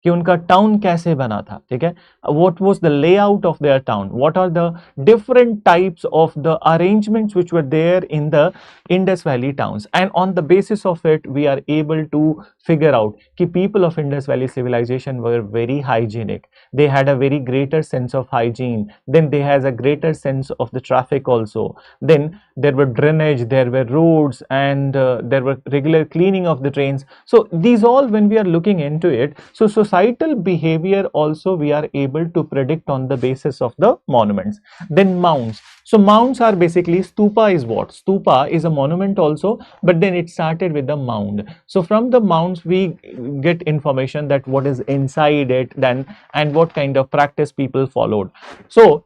Speaker 1: कि उनका town कैसे बना था, ठीक है, what was the layout of their town, what are the different types of the arrangements which were there in the Indus Valley towns, and on the basis of it we are able to figure out कि people of Indus Valley civilization were very hygienic, they had a very greater sense of hygiene, then they has a greater sense of the traffic also, then there were drainage, there were roads, and there were regular cleaning of the drains. So these all, when we are looking into it, so societal behavior also we are able to predict on the basis of the monuments. Then mounds. So mounds are basically, stupa is what? Stupa is a monument also, but then it started with the mound. So from the mounds we get information that what is inside it then, and what kind of practice people followed. So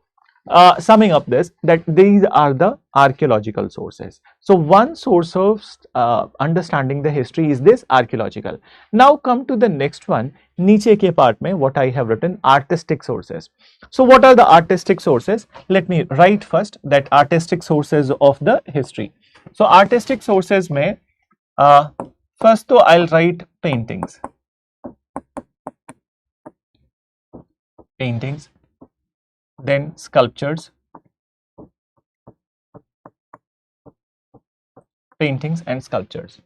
Speaker 1: summing up this, that these are the archaeological sources. So one source of understanding the history is this archaeological. Now come to the next one, नीचे के part में what I have written, artistic sources. So what are the artistic sources? Let me write first that artistic sources of the history. So artistic sources में first तो I'll write paintings. Then sculptures, paintings and sculptures.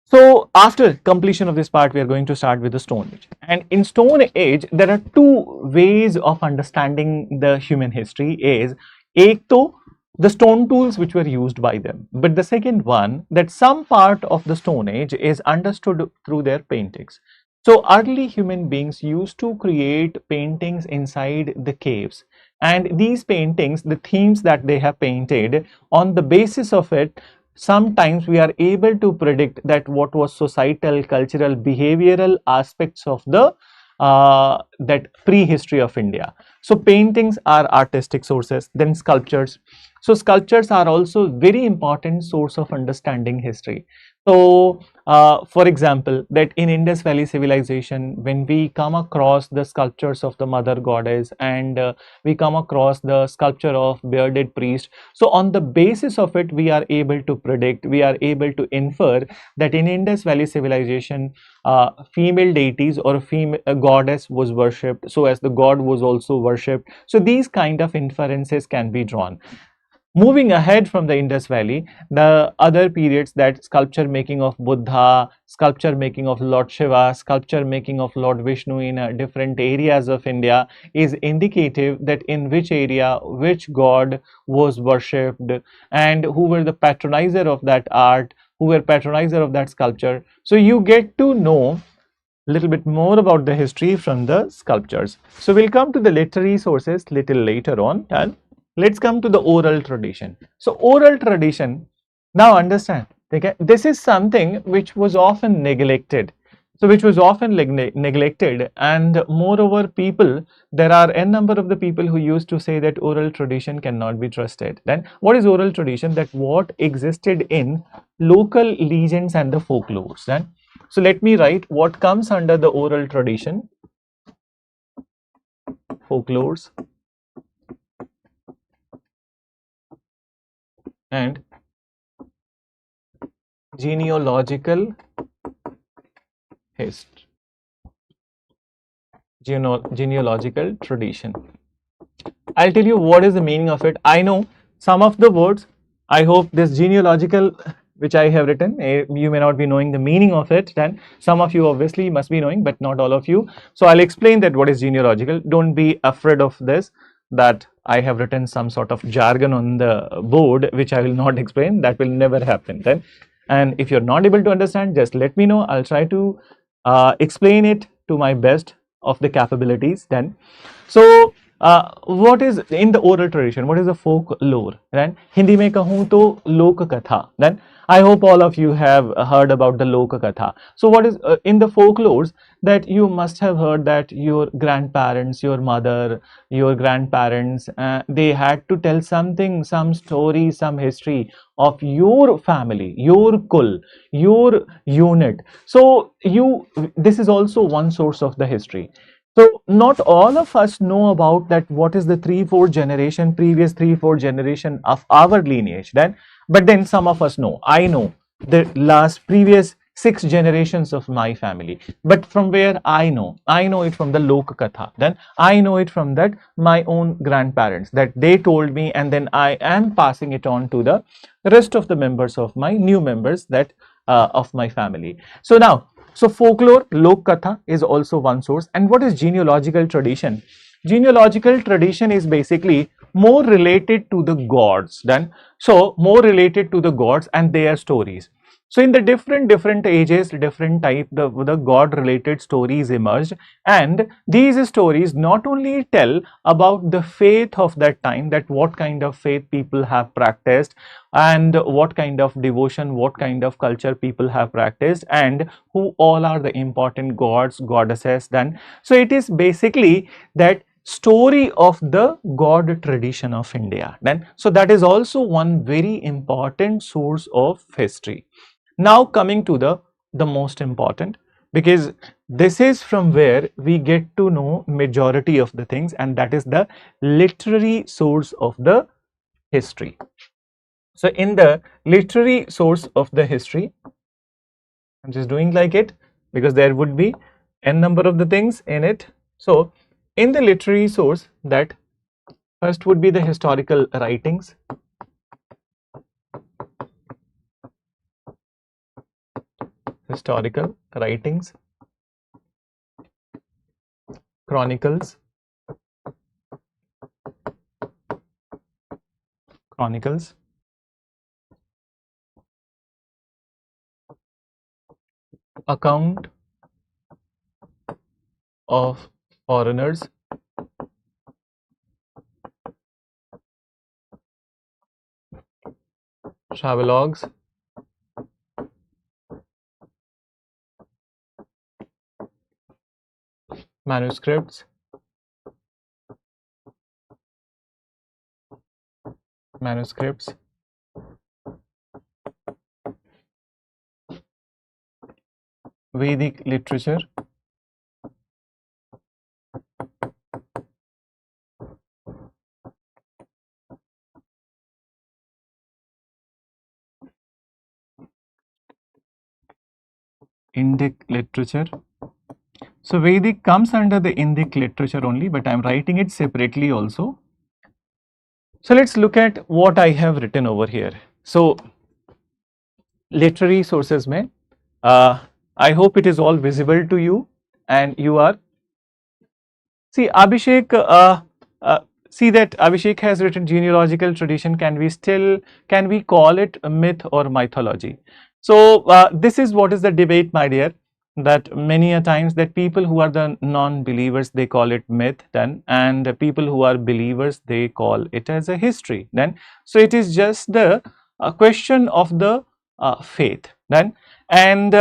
Speaker 1: So after completion of this part, we are going to start with the Stone Age. And in Stone Age, there are two ways of understanding the human history. Is एक तो the stone tools which were used by them, but the second one, that some part of the Stone Age is understood through their paintings. So early human beings used to create paintings inside the caves, and these paintings, the themes that they have painted, on the basis of it, sometimes we are able to predict that what was societal, cultural, behavioral aspects of the that prehistory of India. So paintings are artistic sources. Then sculptures. So sculptures are also very important source of understanding history. So for example, that in Indus Valley civilization, when we come across the sculptures of the mother goddess, and we come across the sculpture of bearded priest, so on the basis of it we are able to predict, we are able to infer that in Indus Valley civilization female deities or a goddess was worshipped, so as the god was also worshipped. So these kind of inferences can be drawn. Moving ahead from the Indus Valley, the other periods, that sculpture making of Buddha, sculpture making of Lord Shiva, sculpture making of Lord Vishnu in different areas of India, is indicative that in which area which god was worshipped and who were the patronizer of that art, who were patronizer of that sculpture. So you get to know a little bit more about the history from the sculptures. So we'll come to the literary sources little later on, and let's come to the oral tradition. So oral tradition, now understand, okay, this is something which was often neglected. so which was often neglected. And moreover, there are n number of the people who used to say that oral tradition cannot be trusted. Then what is oral tradition? That what existed in local legends and the folklores. Then so let me write what comes under the oral tradition: folklores and genealogical history, genealogical tradition. I'll tell you what is the meaning of it. I know some of the words. I hope this genealogical, which I have written, you may not be knowing the meaning of it. Then some of you obviously must be knowing, but not all of you. So I'll explain that what is genealogical. Don't be afraid of this, that I have written some sort of jargon on the board, which I will not explain. That will never happen. Then, and if you're not able to understand, just let me know. I'll try to explain it to my best of the capabilities. Then, so what is in the oral tradition? What is the folklore? Then Hindi में कहूँ तो लोक कथा. Then I hope all of you have heard about the loka katha. So what is in the folklores, that you must have heard that your grandparents, your mother, your grandparents, they had to tell something, some story, some history of your family, your kul, your unit. So this is also one source of the history. So not all of us know about that, what is the previous 3-4 generation of our lineage. Then, but then some of us know. I know the previous 6 generations of my family. But from where I know it from the Lok Katha. Then I know it from that my own grandparents, that they told me, and then I am passing it on to the rest of the members of my new members that of my family. So now, so folklore, lok katha is also one source. And what is genealogical tradition? Genealogical tradition is basically more related to the gods. Then so more related to the gods and their stories. So in the different ages, different type the god related stories emerged, and these stories not only tell about the faith of that time, that what kind of faith people have practiced, and what kind of devotion, what kind of culture people have practiced, and who all are the important gods, goddesses. Then so it is basically that story of the god tradition of India. Then so that is also one very important source of history. Now coming to the most important, because this is from where we get to know majority of the things, and that is the literary source of the history. So in the literary source of the history, I'm just doing like it because there would be n number of the things in it. So in the literary source, that first would be the historical writings. Historical writings, chronicles, account of foreigners, travelogues, manuscripts, Vedic literature, Indic literature. So Vedic comes under the Indic literature only, but I am writing it separately also. So let's look at what I have written over here. So literary sources mein, I hope it is all visible to you, and you are. See, Abhishek, see that Abhishek has written genealogical tradition. Can we call it a myth or mythology? So this is what is the debate, my dear, that many a times that people who are the non-believers, they call it myth, then, and the people who are believers, they call it as a history. Then so it is just the question of the faith. Then And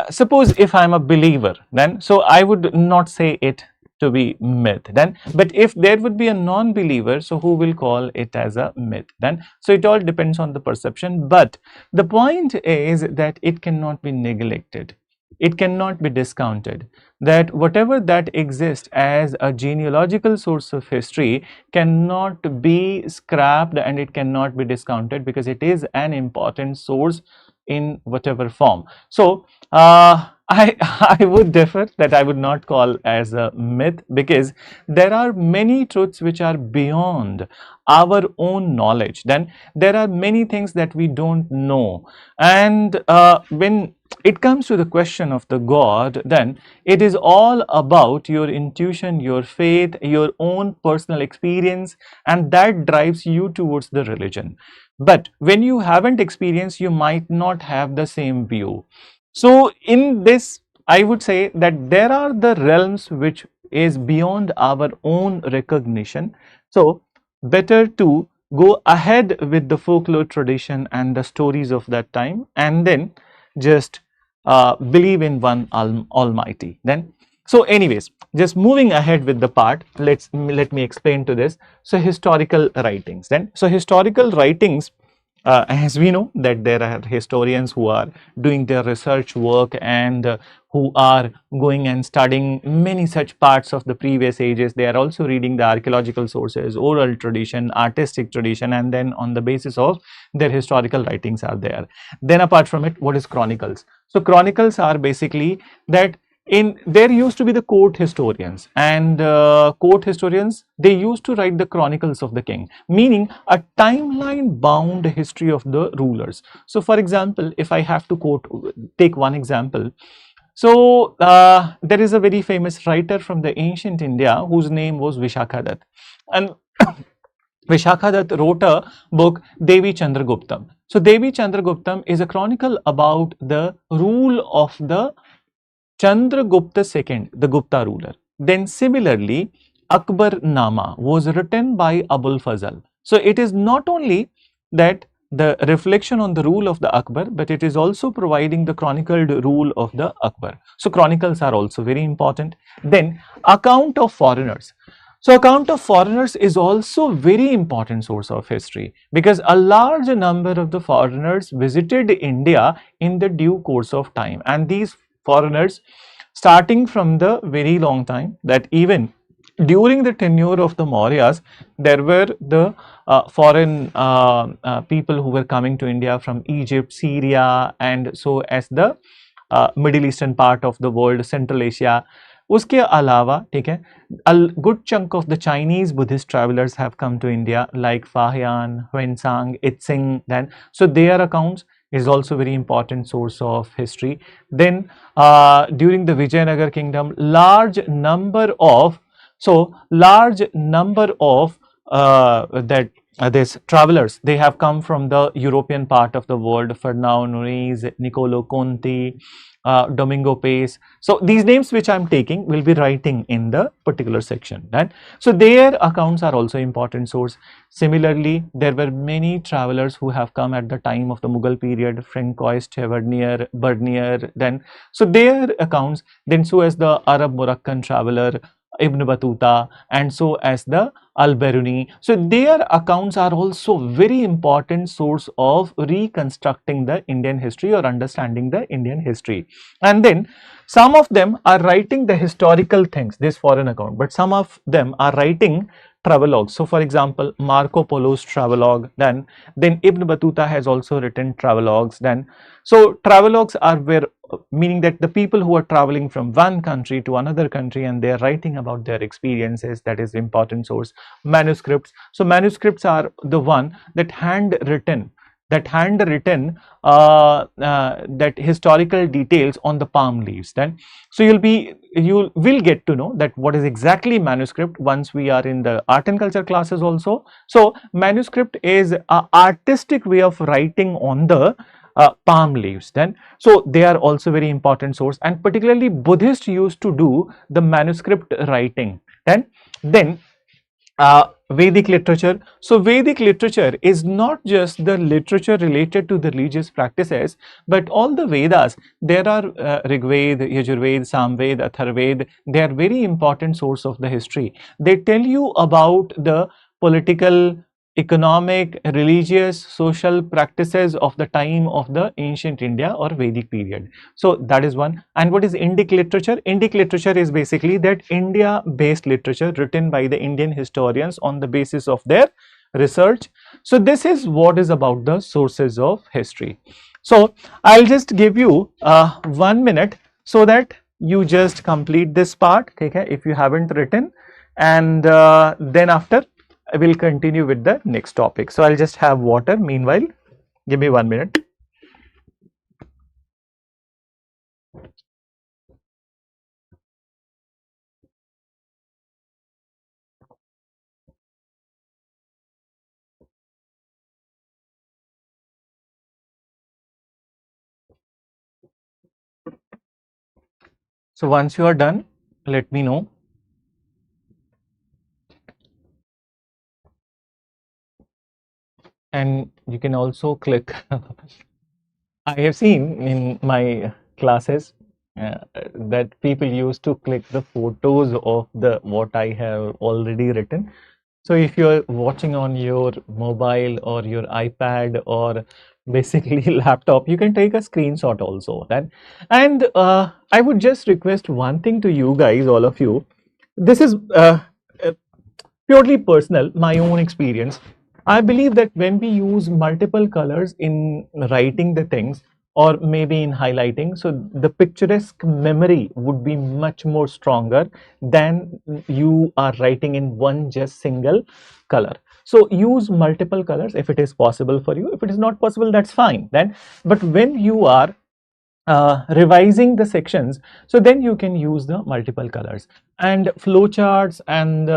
Speaker 1: suppose if I'm a believer, then so I would not say it to be myth then. But if there would be a non-believer, so who will call it as a myth then? So it all depends on the perception. But the point is that it cannot be neglected, it cannot be discounted, that whatever that exists as a genealogical source of history cannot be scrapped and it cannot be discounted, because it is an important source in whatever form. So I would differ that I would not call as a myth, because there are many truths which are beyond our own knowledge. Then there are many things that we don't know, and when it comes to the question of the God, then it is all about your intuition, your faith, your own personal experience, and that drives you towards the religion. But when you haven't experienced, you might not have the same view. So in this, I would say that there are the realms which is beyond our own recognition. So better to go ahead with the folklore tradition and the stories of that time, and then just believe in one almighty then. So anyways, just moving ahead with the part, let me explain to this. So historical writings then. So historical writings, as we know that there are historians who are doing their research work, and who are going and studying many such parts of the previous ages. They are also reading the archaeological sources, oral tradition, artistic tradition, and then on the basis of their historical writings are there. Then apart from it, what is chronicles? So chronicles are basically that in there used to be the court historians, and court historians, they used to write the chronicles of the king, meaning a timeline bound history of the rulers. So for example, if I have to take one example, so there is a very famous writer from the ancient India whose name was Vishakhadat, and Vishakhadat wrote a book, Devi Chandraguptam. So Devi Chandraguptam is a chronicle about the rule of the Chandragupta II, the Gupta ruler. Then similarly, Akbar Nama was written by Abul Fazl. So it is not only that the reflection on the rule of the Akbar, but it is also providing the chronicled rule of the Akbar. So chronicles are also very important. Then account of foreigners. So account of foreigners is also very important source of history, because a large number of the foreigners visited India in the due course of time, and these foreigners, starting from the very long time, that even during the tenure of the Mauryas, there were the foreign people who were coming to India from Egypt, Syria, and so as the Middle Eastern part of the world, Central Asia. उसके अलावा ठीक है, a good chunk of the Chinese Buddhist travelers have come to India, like Fahian, Huensang, Itzing. Then so their accounts is also very important source of history. Then during the Vijayanagar kingdom, large number of these travelers, they have come from the European part of the world. Fernão Nunes, Niccolo Conti, Domingo Pace. So these names which I am taking will be writing in the particular section. Right? So their accounts are also important source. Similarly, there were many travelers who have come at the time of the Mughal period, Francoist, Bernier, then so their accounts, then so as the Arab Moroccan traveler Ibn Battuta, and so as the Al-Biruni. So their accounts are also very important source of reconstructing the Indian history or understanding the Indian history. And then some of them are writing the historical things, this foreign account, but some of them are writing travelogues. So for example, Marco Polo's travelogue, then Ibn Battuta has also written travelogues. Then so travelogues are where, meaning that the people who are traveling from one country to another country and they are writing about their experiences, that is important source. Manuscripts. So manuscripts are the one that handwritten that historical details on the palm leaves. Then so you will get to know that what is exactly manuscript once we are in the art and culture classes also. So manuscript is an artistic way of writing on the palm leaves. Then so they are also very important source, and particularly Buddhists used to do the manuscript writing. Then Vedic literature. So Vedic literature is not just the literature related to the religious practices, but all the Vedas. There are Rigved, Yajurved, Samved, Atharved. They are very important source of the history. They tell you about the political, economic, religious, social practices of the time of the ancient India or Vedic period. So that is one. And what is Indic literature? Indic literature is basically that India-based literature written by the Indian historians on the basis of their research. So this is what is about the sources of history. So I'll just give you 1 minute so that you just complete this part, okay, if you haven't written, and then after I will continue with the next topic. So I'll just have water meanwhile. Give me 1 minute. So once you are done, let me know. And you can also click. I have seen in my classes that people used to click the photos of the what I have already written. So if you're watching on your mobile or your iPad or basically laptop, you can take a screenshot also. Then, and I would just request one thing to you guys, all of you. This is uh, purely personal, my own experience. I believe that when we use multiple colors in writing the things or maybe in highlighting, so the picturesque memory would be much more stronger than you are writing in one just single color. So use multiple colors if it is possible for you. If it is not possible, that's fine then. But when you are revising the sections, so then you can use the multiple colors and flowcharts and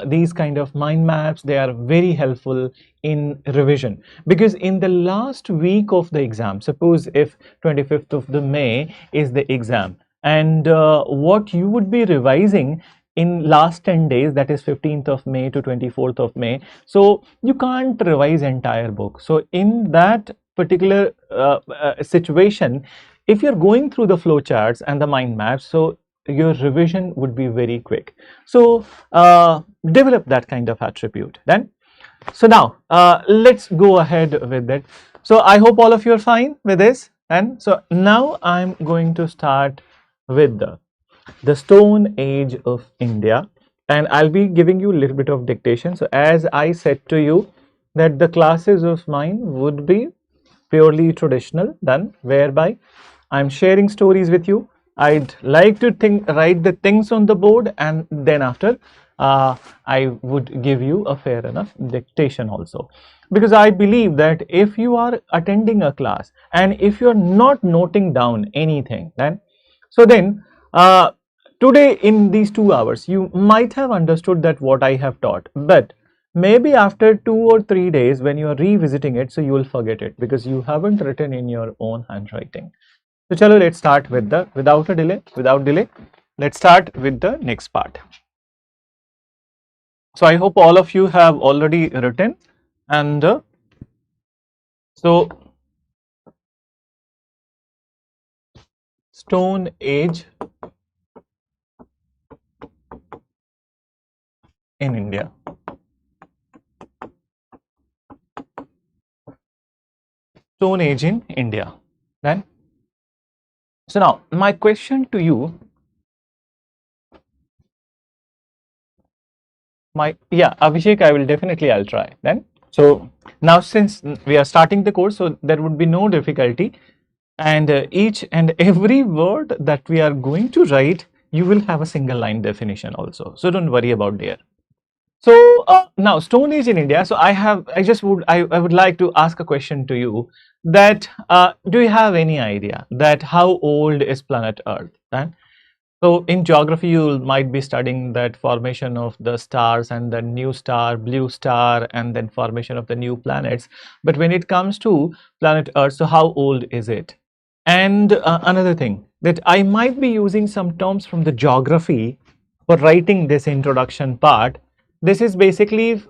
Speaker 1: these kind of mind maps. They are very helpful in revision, because in the last week of the exam, suppose if 25th of the May is the exam, and what you would be revising in last 10 days, that is 15th of May to 24th of May, so you can't revise entire book. So in that particular situation, if you're going through the flowcharts and the mind maps, so your revision would be very quick. So develop that kind of attribute then. So now let's go ahead with it. So I hope all of you are fine with this. And so now I'm going to start with the Stone Age of India, and I'll be giving you a little bit of dictation. So as I said to you that the classes of mine would be purely traditional, done whereby I'm sharing stories with you. I'd like to write the things on the board, and then after I would give you a fair enough dictation also, because I believe that if you are attending a class and if you're not noting down anything, then today in these 2 hours you might have understood that what I have taught, but maybe after 2 or 3 days when you are revisiting it, so you will forget it because you haven't written in your own handwriting. So chalo, let's start with the without delay, let's start with the next part. So I hope all of you have already written, and so Stone Age in India. Stone Age in India. Then, so now my question to you, Abhishek, I'll try then. So now since we are starting the course, so there would be no difficulty, and each and every word that we are going to write, you will have a single line definition also. So don't worry about there. So now Stone Age in India. So I would like to ask a question to you that do you have any idea that how old is planet Earth? Right? So in geography, you might be studying that formation of the stars and the new star, blue star, and then formation of the new planets. But when it comes to planet Earth, so how old is it? And another thing that I might be using some terms from the geography for writing this introduction part, this is basically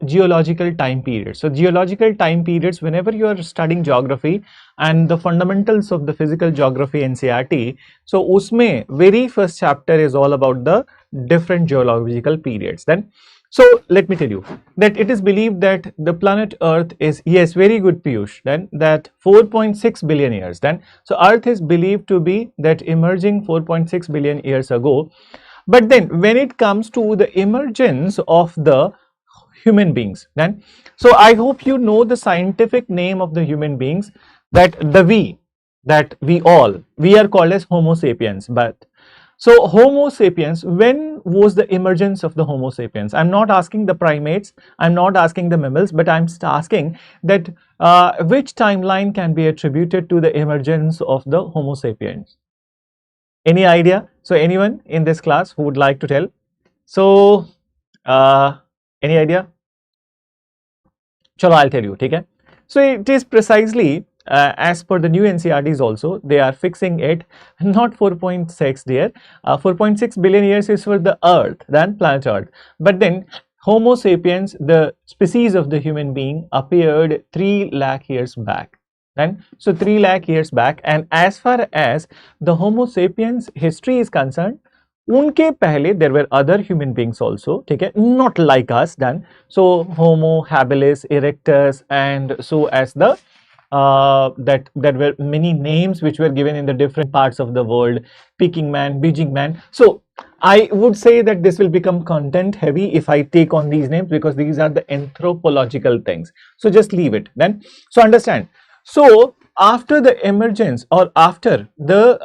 Speaker 1: geological time period. So geological time periods, whenever you are studying geography and the fundamentals of the physical geography NCERT, so usme very first chapter is all about the different geological periods. Then, so let me tell you that it is believed that the planet Earth is, yes, very good Piyush, then that 4.6 billion years. Then, so Earth is believed to be that emerging 4.6 billion years ago. But then when it comes to the emergence of the human beings, then, so I hope you know the scientific name of the human beings, that we all, we are called as Homo sapiens. But so Homo sapiens, when was the emergence of the Homo sapiens? I'm not asking the primates, I'm not asking the mammals, but I'm asking that which timeline can be attributed to the emergence of the Homo sapiens? Any idea? So anyone in this class who would like to tell? So any idea? Chalo, I'll tell you, okay? So it is precisely as per the new NCERTs also, they are fixing it not 4.6 there. 4.6 billion years is for the Earth, then planet Earth. But then Homo sapiens, the species of the human being, appeared 3 lakh years back. Then, so 3 lakh years back, and as far as the Homo sapiens history is concerned, unke pehle there were other human beings also, okay, not like us then. So Homo habilis, erectus, and so as the that there were many names which were given in the different parts of the world, Peking man, Beijing man. So I would say that this will become content heavy if I take on these names, because these are the anthropological things. So just leave it then. So understand. So after the emergence, or after the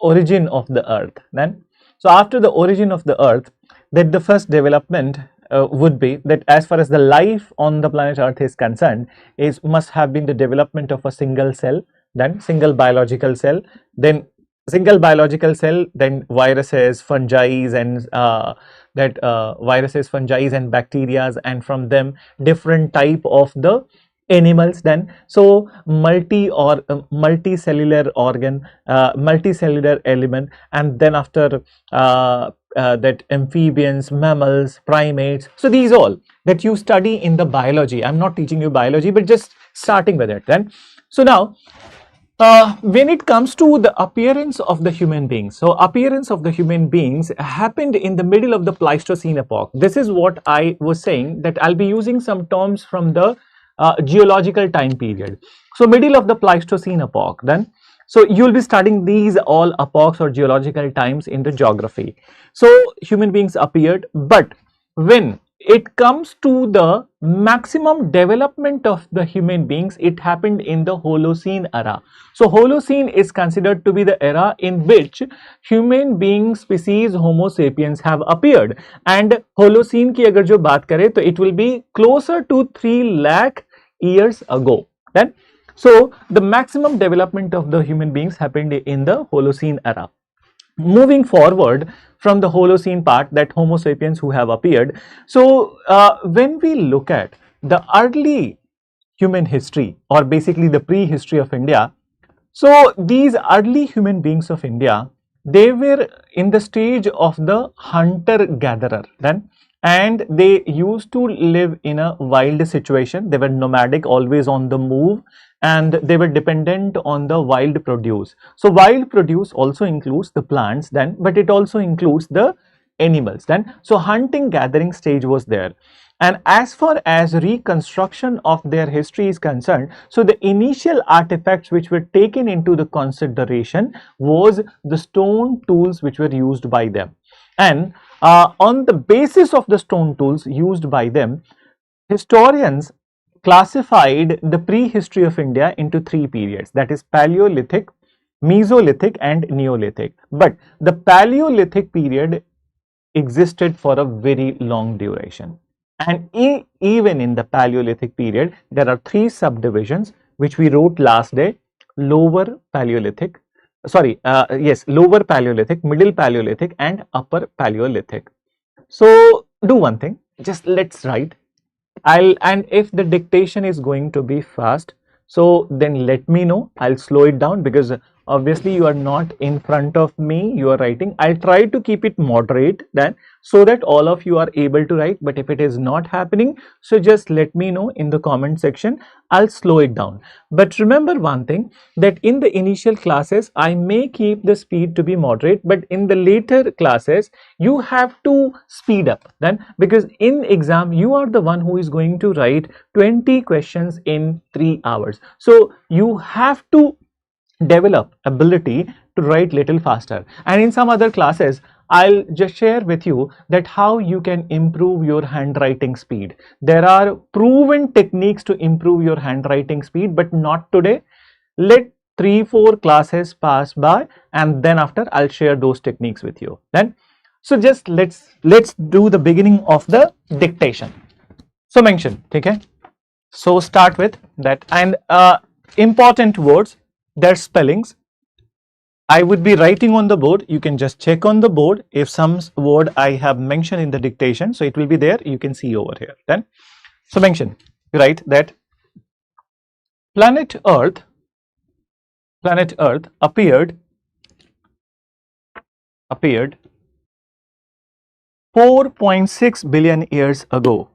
Speaker 1: origin of the Earth, then, so after the origin of the Earth, that the first development would be that as far as the life on the planet Earth is concerned, is must have been the development of a single cell, then single biological cell, then single biological cell, then viruses, fungi, and viruses, fungi, and bacteria, and from them different type of the animals. Then, so multicellular organ, multicellular element, and then after that amphibians, mammals, primates. So these all that you study in the biology. I'm not teaching you biology, but just starting with it. Then, so now when it comes to the appearance of the human beings, so appearance of the human beings happened in the middle of the Pleistocene epoch. This is what I was saying, that I'll be using some terms from the geological time period. So middle of the Pleistocene epoch, then, so you'll be studying these all epochs or geological times in the geography. So human beings appeared, but when it comes to the maximum development of the human beings, it happened in the Holocene era. So Holocene is considered to be the era in which human being species Homo sapiens have appeared. And Holocene ki agar jo baat kare, to it will be closer to 3 lakh years ago. Then, so the maximum development of the human beings happened in the Holocene era. Moving forward from the Holocene part, that Homo sapiens who have appeared. So when we look at the early human history, or basically the prehistory of India, so these early human beings of India, they were in the stage of the hunter-gatherer then, and they used to live in a wild situation. They were nomadic, always on the move, and they were dependent on the wild produce. So wild produce also includes the plants then, but it also includes the animals then. So hunting gathering stage was there. And as far as reconstruction of their history is concerned, so the initial artifacts which were taken into the consideration was the stone tools which were used by them. And on the basis of the stone tools used by them, historians classified the prehistory of India into 3 periods, that is Paleolithic, Mesolithic, and Neolithic. But the Paleolithic period existed for a very long duration. And even in the Paleolithic period, there are 3 subdivisions which we wrote last day: Lower Paleolithic, Lower Paleolithic, Middle Paleolithic, and Upper Paleolithic. So do one thing, just let's write. And if the dictation is going to be fast, so then let me know. I'll slow it down, because Obviously you are not in front of me, you are writing. I'll try to keep it moderate then, so that all of you are able to write. But if it is not happening, so just let me know in the comment section. I'll slow it down. But remember one thing, that in the initial classes I may keep the speed to be moderate, but in the later classes you have to speed up then, because in exam you are the one who is going to write 20 questions in 3 hours. So you have to develop ability to write little faster. And in some other classes I'll just share with you that how you can improve your handwriting speed. There are proven techniques to improve your handwriting speed, but not today. Let 3-4 classes pass by, and then after I'll share those techniques with you then. So just let's do the beginning of the dictation. So mention, okay? So start with that, and important words, their spellings I would be writing on the board. You can just check on the board if some word I have mentioned in the dictation, so it will be there, you can see over here then. So mention, write that planet Earth appeared 4.6 billion years ago.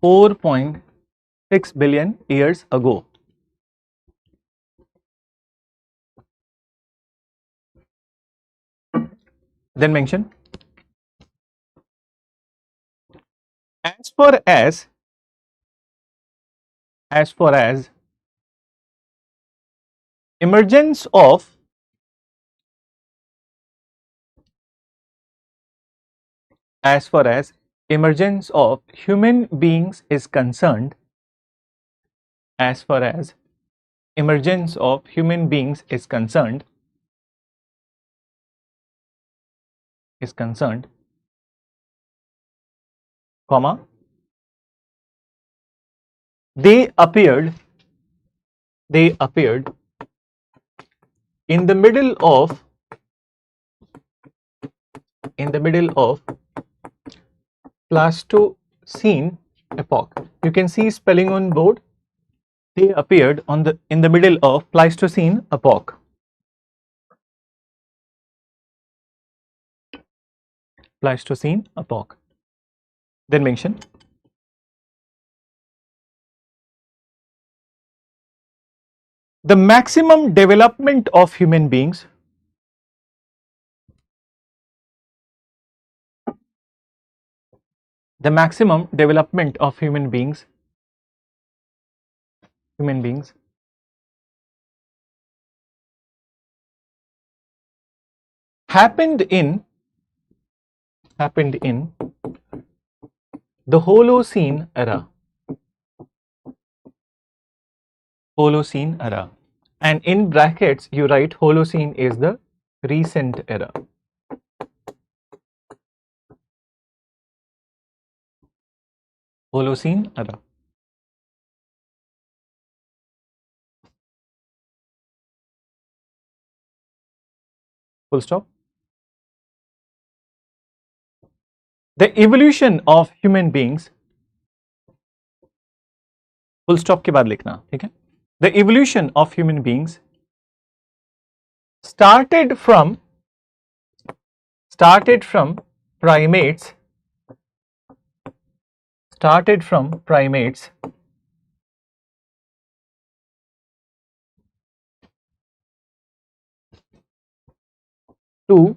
Speaker 1: 4.6 billion years ago. Then mention, as far as emergence of human beings is concerned, as far as emergence of human beings is concerned, comma, they appeared in the middle of Pleistocene epoch. You can see spelling on board. They appeared in the middle of Pleistocene epoch. Pleistocene epoch. Then mention, the maximum development of human beings happened in the Holocene era. And in brackets you write Holocene is the recent era. Holocene era. Full stop. The evolution of human beings, full stop के बाद लिखना, ठीक है? The evolution of human beings started from primates to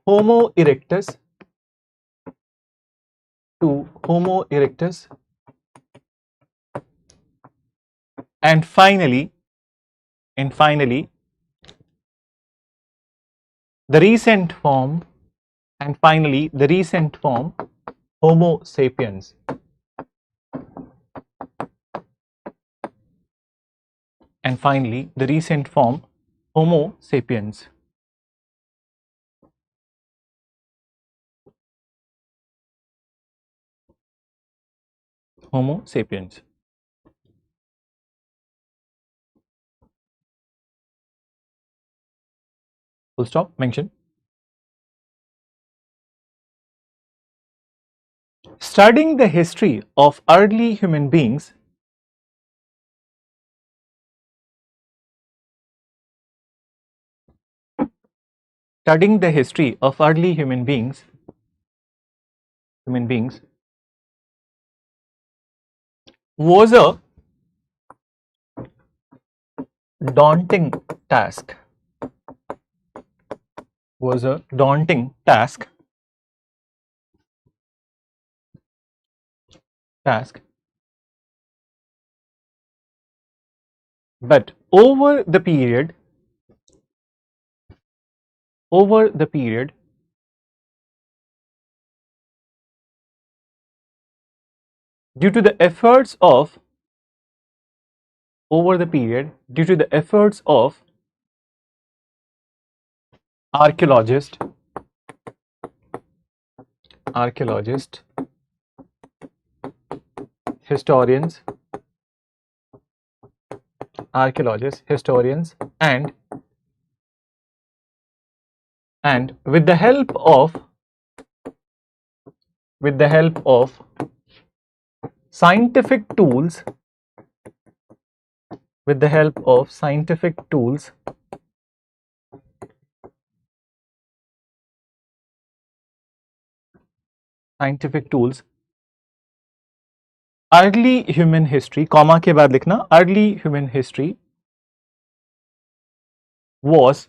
Speaker 1: Homo erectus, and finally the recent form Homo sapiens. And finally the recent form Homo sapiens. Homo sapiens. Full stop. Mention. studying the history of early human beings studying the history of early human beings was a daunting task was a daunting task, but over the period due to the efforts of archaeologists, historians, and with the help of scientific tools, early human history, comma के बाद लिखना, early human history was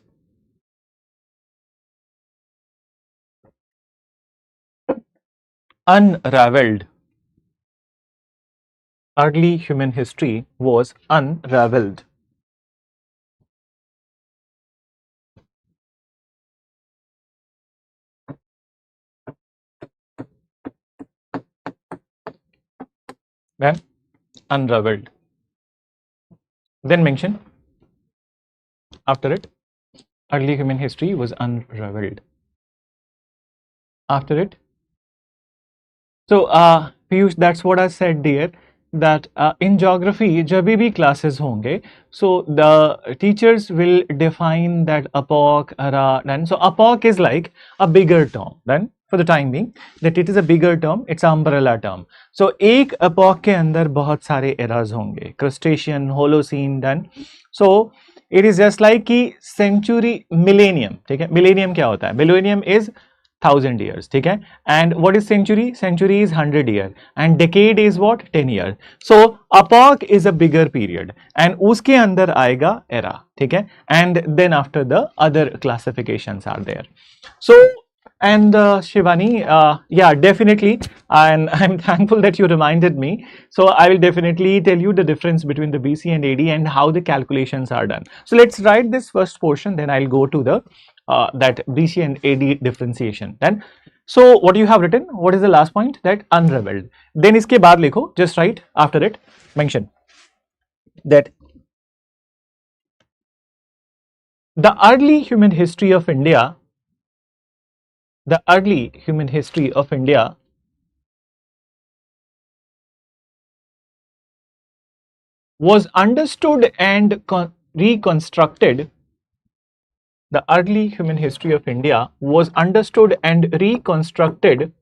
Speaker 1: unraveled. Early human history was unraveled. Then unraveled. Then mention after it, early human history was unraveled. After it, so Piyush, that's what I said dear, that in geography जब भी classes होंगे, so the teachers will define that epoch, era, then so epoch is like a bigger term, then for the time being that it is a bigger term, it's an umbrella term. So एक epoch के अंदर बहुत सारे eras होंगे, Crustacean, Holocene, then so it is just like कि century, millennium, ठीक है? Millennium क्या होता है? Millennium is 1000 years, ठीक है? And what is century? Century is 100 year and decade is what? 10 year. So epoch is a bigger period and उसके अंदर आएगा era, ठीक है? And then after the other classifications are there. So and Shivani, yeah, definitely, and I'm thankful that you reminded me. So I will definitely tell you the difference between the BC and AD and how the calculations are done. So let's write this first portion, then I'll go to the that BC and AD differentiation. Then, so what you have written? What is the last point? That unraveled. Then इसके बाद लिखो, just write after it. Mention that the early human history of India. The early human history of India was understood and reconstructed. The early human history of India was understood and reconstructed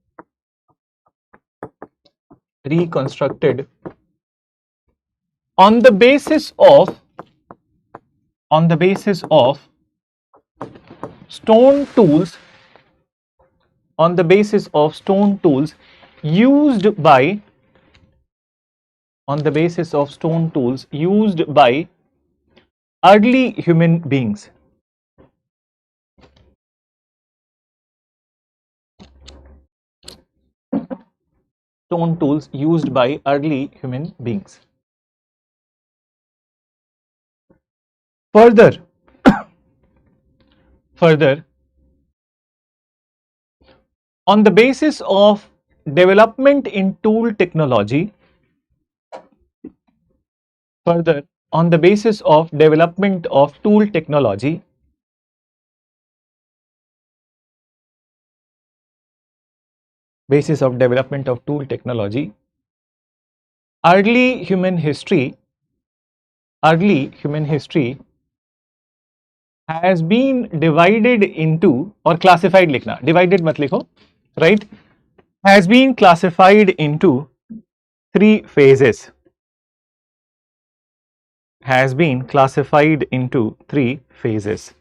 Speaker 1: on the basis of stone tools, used by early human beings. Stone tools used by early human beings. Further, on the basis of development in tool technology, early human history has been divided into, or classified लिखना, divided मत लिखो, right? has been classified into three phases. Has been classified into three phases.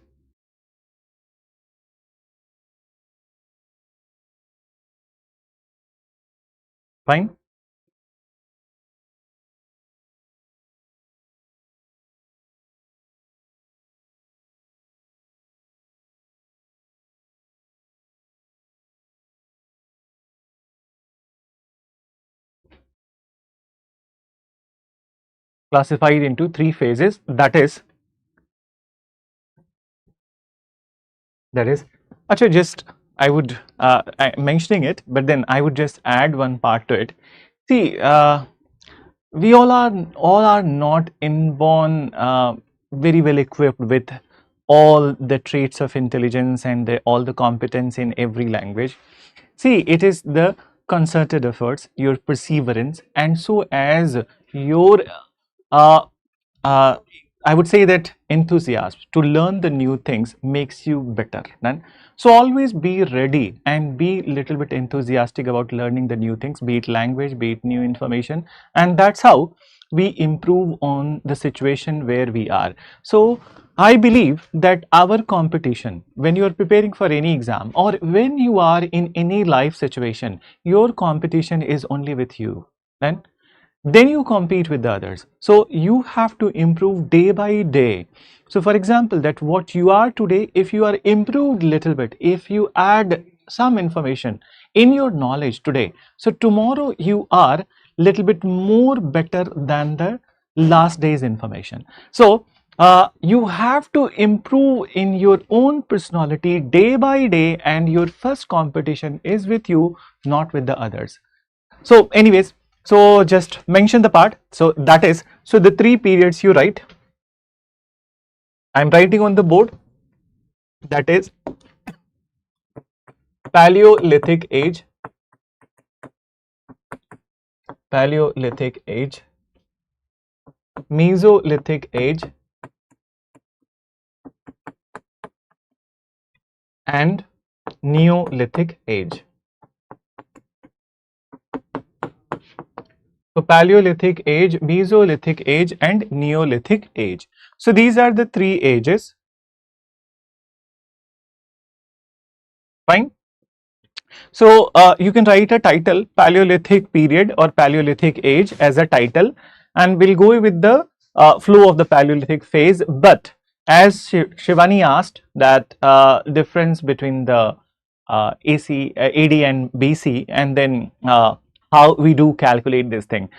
Speaker 1: Fine. Classified into three phases. That is actually just I would mentioning it, but then I would just add one part to it. See, we all are not inborn very well equipped with all the traits of intelligence and all the competence in every language. See, it is the concerted efforts, your perseverance, and so as your uh, uh, I would say that enthusiasm to learn the new things makes you better. Then, so always be ready and be little bit enthusiastic about learning the new things, be it language, be it new information, and that's how we improve on the situation where we are. So I believe that our competition, when you are preparing for any exam or when you are in any life situation, your competition is only with you. Then you compete with the others. So you have to improve day by day. So for example, that what you are today, if you are improved little bit, if you add some information in your knowledge today, so tomorrow you are little bit more better than the last day's information. So you have to improve in your own personality day by day, and your first competition is with you, not with the others. So anyways, so just mention the part. So that is, so the three periods you write, I'm writing on the board, that is Paleolithic age, Paleolithic age, Mesolithic age, and Neolithic age. So Paleolithic age, Mesolithic age, and Neolithic age. So these are the three ages. Fine. So you can write a title, Paleolithic period or Paleolithic age, as a title, and we'll go with the flow of the Paleolithic phase. But as Shivani asked, that difference between the AD and BC, and then how we do calculate this thing.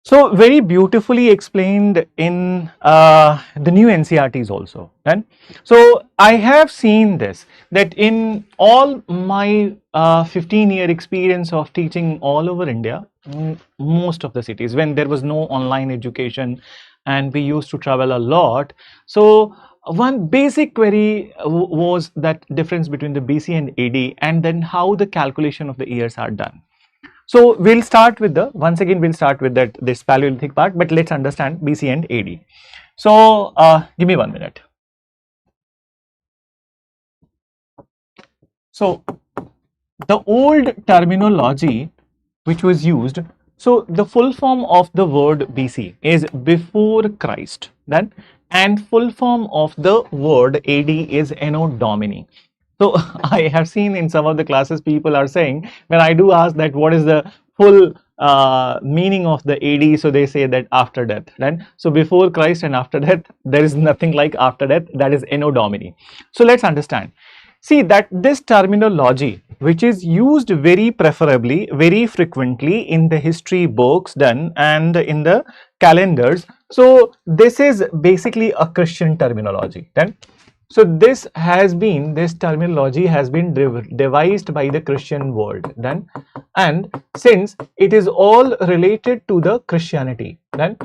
Speaker 1: So very beautifully explained in the new NCRTs also. And so I have seen this, that in all my 15-year experience of teaching all over India, most of the cities, when there was no online education and we used to travel a lot. So one basic query was that difference between the BC and AD, and then how the calculation of the years are done. So we'll start with the, once again we'll start with that this Paleolithic part, but let's understand BC and AD. So give me 1 minute. So the old terminology which was used, so the full form of the word BC is before Christ, then, and full form of the word AD is Anno Domini. So I have seen in some of the classes people are saying, when I do ask that what is the full meaning of the AD, so they say that after death. Right? So before Christ and after death, there is nothing like after death, that is Anno Domini. So let's understand. See that this terminology, which is used very preferably, very frequently in the history books done and in the calendars. So this is basically a Christian terminology. Then, so this terminology has been devised by the Christian world. Then, and since it is all related to the Christianity, then.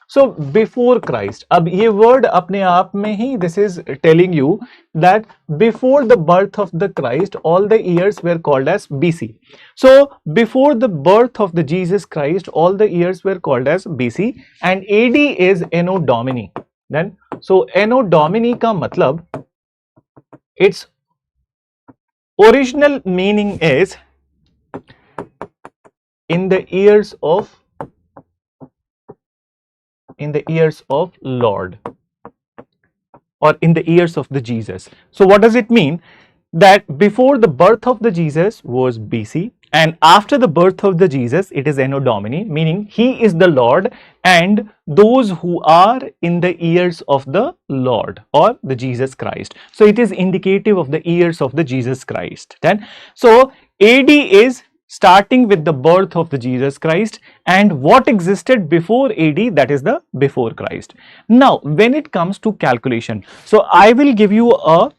Speaker 1: So before Christ, अब ये word अपने आप में ही this is telling you that before the birth of the Christ, all the years were called as BC. So before the birth of the Jesus Christ, all the years were called as BC, and AD is Anno Domini. Then so Anno Domini का मतलब, its original meaning is in the years of Lord, or in the years of the Jesus. So what does it mean? That before the birth of the Jesus was BC, and after the birth of the Jesus it is Anno Domini, meaning he is the Lord, and those who are in the years of the Lord or the Jesus Christ. So it is indicative of the years of the Jesus Christ. Then so AD is starting with the birth of the Jesus Christ, and what existed before AD, that is the before Christ. Now when it comes to calculation, so I will give you a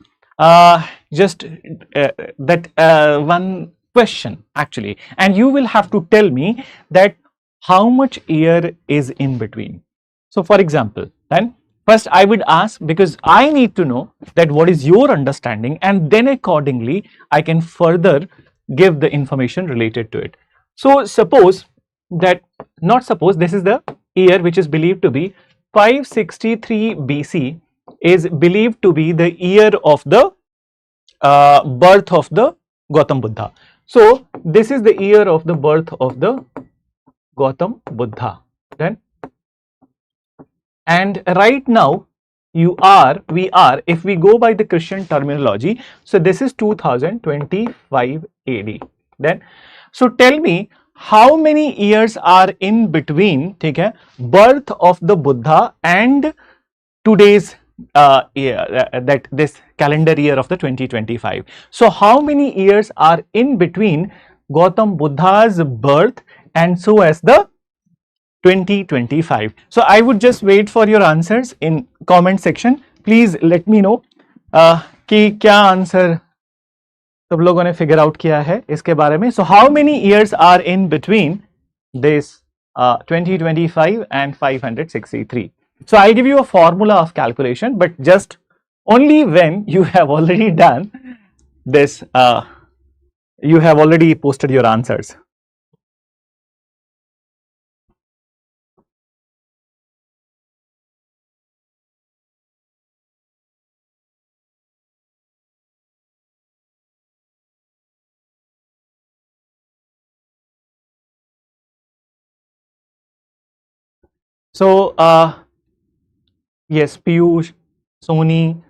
Speaker 1: one question actually, and you will have to tell me that how much year is in between. So for example, then first I would ask, because I need to know that what is your understanding, and then accordingly I can further give the information related to it. So suppose that, not suppose, this is the year which is believed to be 563 BC is believed to be the year of the birth of the Gautam Buddha. So this is the year of the birth of the Gautam Buddha. Then, and right now we are, if we go by the Christian terminology, so this is 2025 AD. Then, so tell me how many years are in between, okay, birth of the Buddha and today's year, that this calendar year of the 2025. So how many years are in between Gautam Buddha's birth and so as the 2025? So I would just wait for your answers in comment section. Please let me know कि क्या answer सब लोगों ने figure out किया है इसके बारे में. So how many years are in between this 2025 and 563? So I'll give you a formula of calculation, but just only when you have already done this, you have already posted your answers. So yes, Piyush, Sony,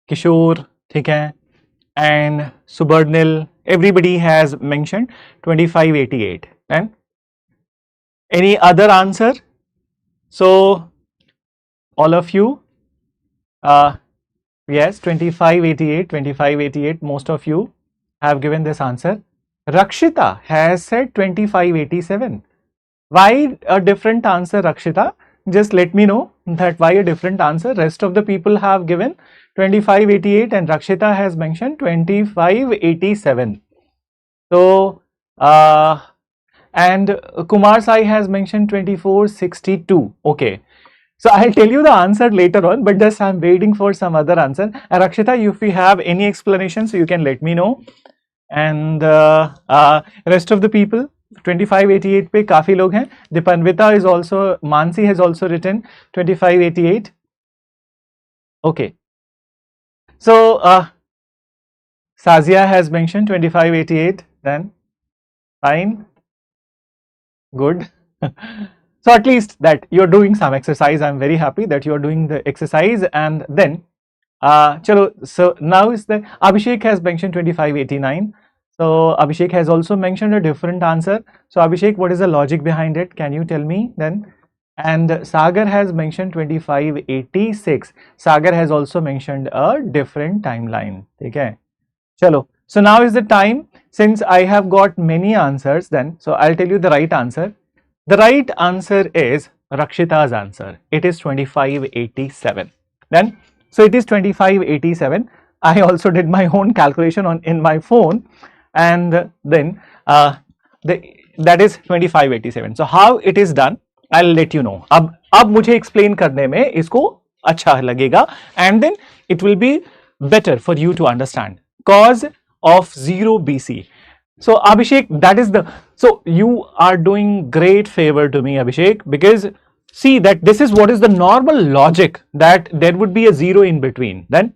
Speaker 1: Kishore, ठीक है, and Subardnil, everybody has mentioned 2588. And any other answer? So all of you, yes, 2588, most of you have given this answer. Rakshita has said 2587. Why a different answer, Rakshita? Just let me know that why a different answer. Rest of the people have given 2588 and Rakshita has mentioned 2587. So and Kumar Sai has mentioned 2462. Okay, so I'll tell you the answer later on, but just I'm waiting for some other answer. And Rakshita, if you have any explanation, so you can let me know. And rest of the people, 2588 पे काफी लोग हैं. Dipanvita is also, Mansi has also written 2588. Okay. So Sazia has mentioned 2588. Then fine, good. So at least that you're doing some exercise. I'm very happy that you're doing the exercise. And then chalo, so now is the Abhishek has mentioned 2589. So Abhishek has also mentioned a different answer. So Abhishek, what is the logic behind it? Can you tell me then? And Sagar has mentioned 2586. Sagar has also mentioned a different timeline. Okay. Chalo. So now is the time, since I have got many answers then, so I'll tell you the right answer. The right answer is Rakshita's answer. It is 2587. Then, so it is 2587. I also did my own calculation in my phone, and then that is 2587. So how it is done, I'll let you know. अब मुझे explain करने में इसको अच्छा लगेगा, and then it will be better for you to understand. Cause of 0 BC. So Abhishek, that is the, so you are doing great favor to me, Abhishek, because see that this is what is the normal logic, that there would be a 0 in between then,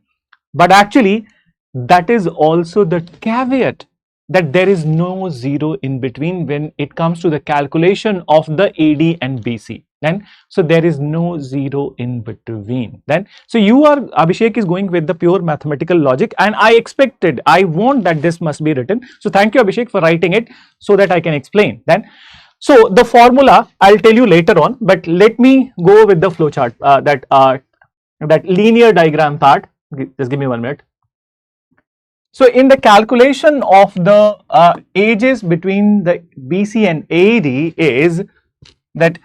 Speaker 1: but actually that is also the caveat that there is no zero in between when it comes to the calculation of the AD and BC. Then, so there is no zero in between. Then, so Abhishek is going with the pure mathematical logic, and I want that this must be written. So thank you, Abhishek, for writing it so that I can explain. Then, so the formula I'll tell you later on, but let me go with the flowchart, that linear diagram part. Just give me 1 minute. So in the calculation of the ages between the BC and AD is that,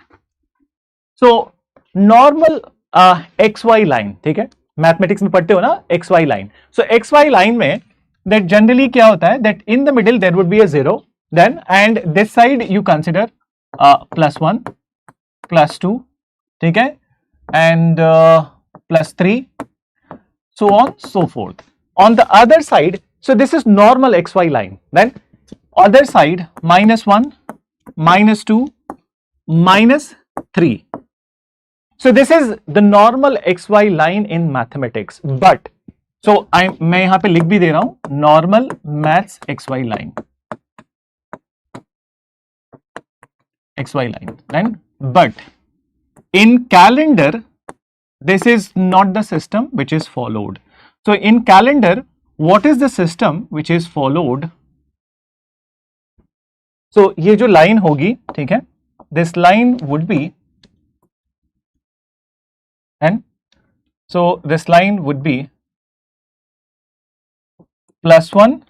Speaker 1: so normal XY line, ठीक है, mathematics में पढ़ते हो ना XY line. So XY line में that generally क्या होता है, that in the middle there would be a zero, then and this side you consider +1, +2, ठीक है, and +3, so on so forth. On the other side, so this is normal XY line, then other side -1, -2, -3. So this is the normal XY line in mathematics, but so मैं यहाँ पे लिख भी दे रहा हूँ normal maths XY line, then but in calendar this is not the system which is followed. So in calendar, what is the system which is followed? So ये जो line होगी, ठीक है, this line would be, and so this line would be +1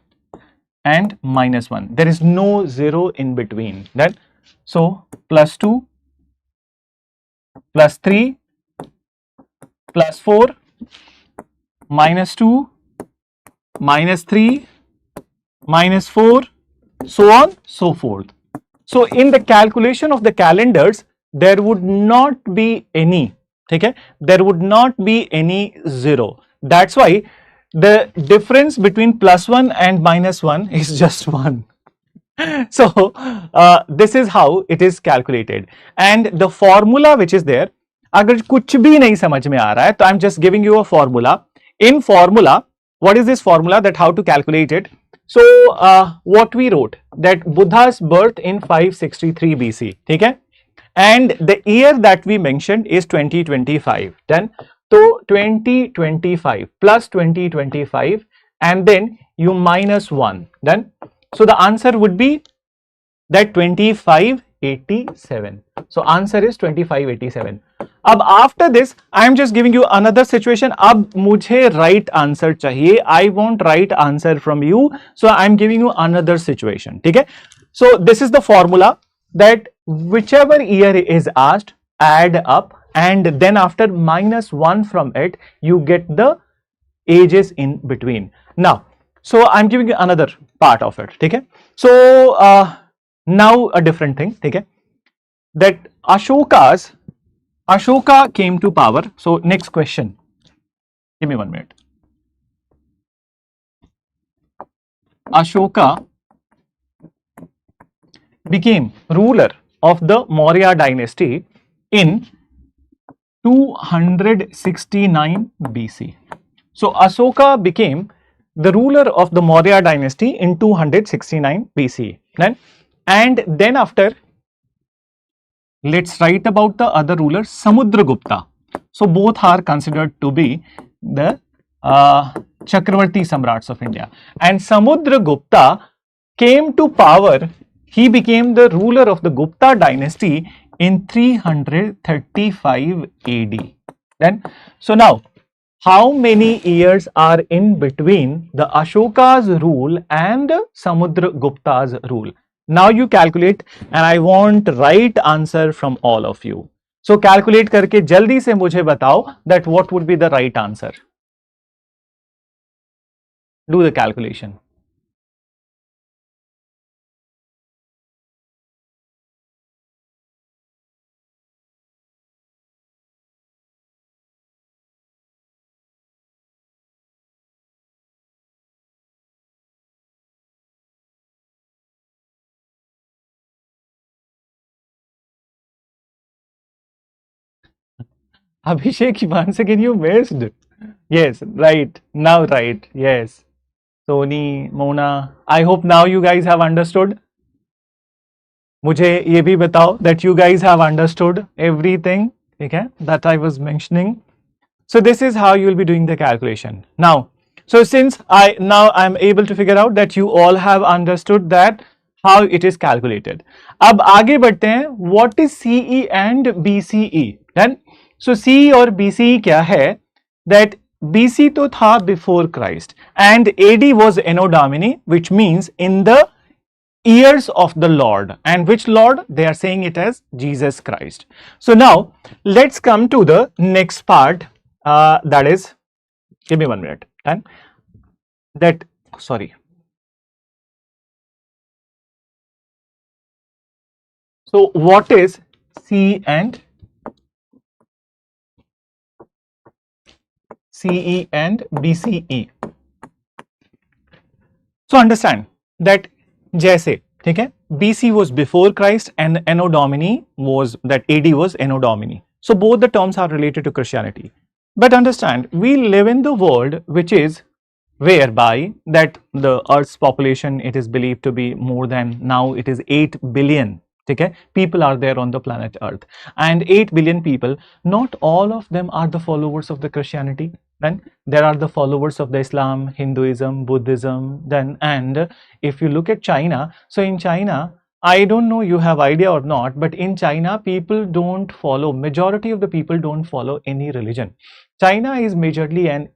Speaker 1: and -1. There is no zero in between. Then so +2, +3, +4, -2, -3, -4, so on so forth. So in the calculation of the calendars there would not be any, okay, there would not be any zero. That's why the difference between +1 and -1 is just 1. So this is how it is calculated, and the formula which is there, अगर कुछ भी नहीं समझ में आ रहा है तो I'm just giving you a formula. In formula, what is this formula, that how to calculate it? So what we wrote, that Buddha's birth in 563 BC, ठीक है, and the year that we mentioned is 2025. Then so 2025 plus 2025 and then you -1, then so the answer would be that 2587. So answer is 2587. अब after this I am just giving you another situation. अब मुझे right answer चाहिए, I want right answer from you, so I am giving you another situation, ठीक है. So this is the formula, that whichever year is asked, add up, and then after -1 from it you get the ages in between. Now so I'm giving you another part of it, ठीक है. So now a different thing, ठीक है, that Ashoka came to power. So next question, give me 1 minute. Ashoka became ruler of the Maurya dynasty in 269 BC. So Ashoka became the ruler of the Maurya dynasty in 269 BC. And then after, let's write about the other ruler, Samudragupta. So both are considered to be the Chakravarti Samrats of India. And Samudragupta came to power, he became the ruler of the Gupta dynasty in 335 AD. Then, so now, how many years are in between the Ashoka's rule and Samudragupta's rule? Now you calculate, and I want right answer from all of you. So calculate करके जल्दी से मुझे बताओ that what would be the right answer. Do the calculation. Abhishek, once again you missed. Yes, right. Now right. Yes. Tony, Mona, I hope now you guys have understood. मुझे ये भी बताओ that you guys have understood everything, okay, that I was mentioning. So this is how you will be doing the calculation. Now, so since I'm able to figure out that you all have understood that how it is calculated. अब आगे बढ़ते हैं. What is CE and BCE? Then, so CE और BCE क्या है? That BC तो था before Christ and AD was Anno Domini, which means in the years of the Lord. And which Lord? They are saying it as Jesus Christ. So now let's come to the next part. That is, give me 1 minute. And that, sorry. So what is C and CE and BCE? So understand that जैसे, ठीक है, BC was before Christ and Anno Domini was, that AD was Anno Domini. So both the terms are related to Christianity. But understand, we live in the world which is whereby that the Earth's population, it is believed to be more than, now it is 8 billion. Okay, people are there on the planet Earth, and 8 billion people, not all of them are the followers of the Christianity. Then there are the followers of the Islam, Hinduism, Buddhism. Then, and if you look at China, so in China, I don't know you have idea or not, but in China, people don't follow, majority of the people don't follow any religion. China is majorly an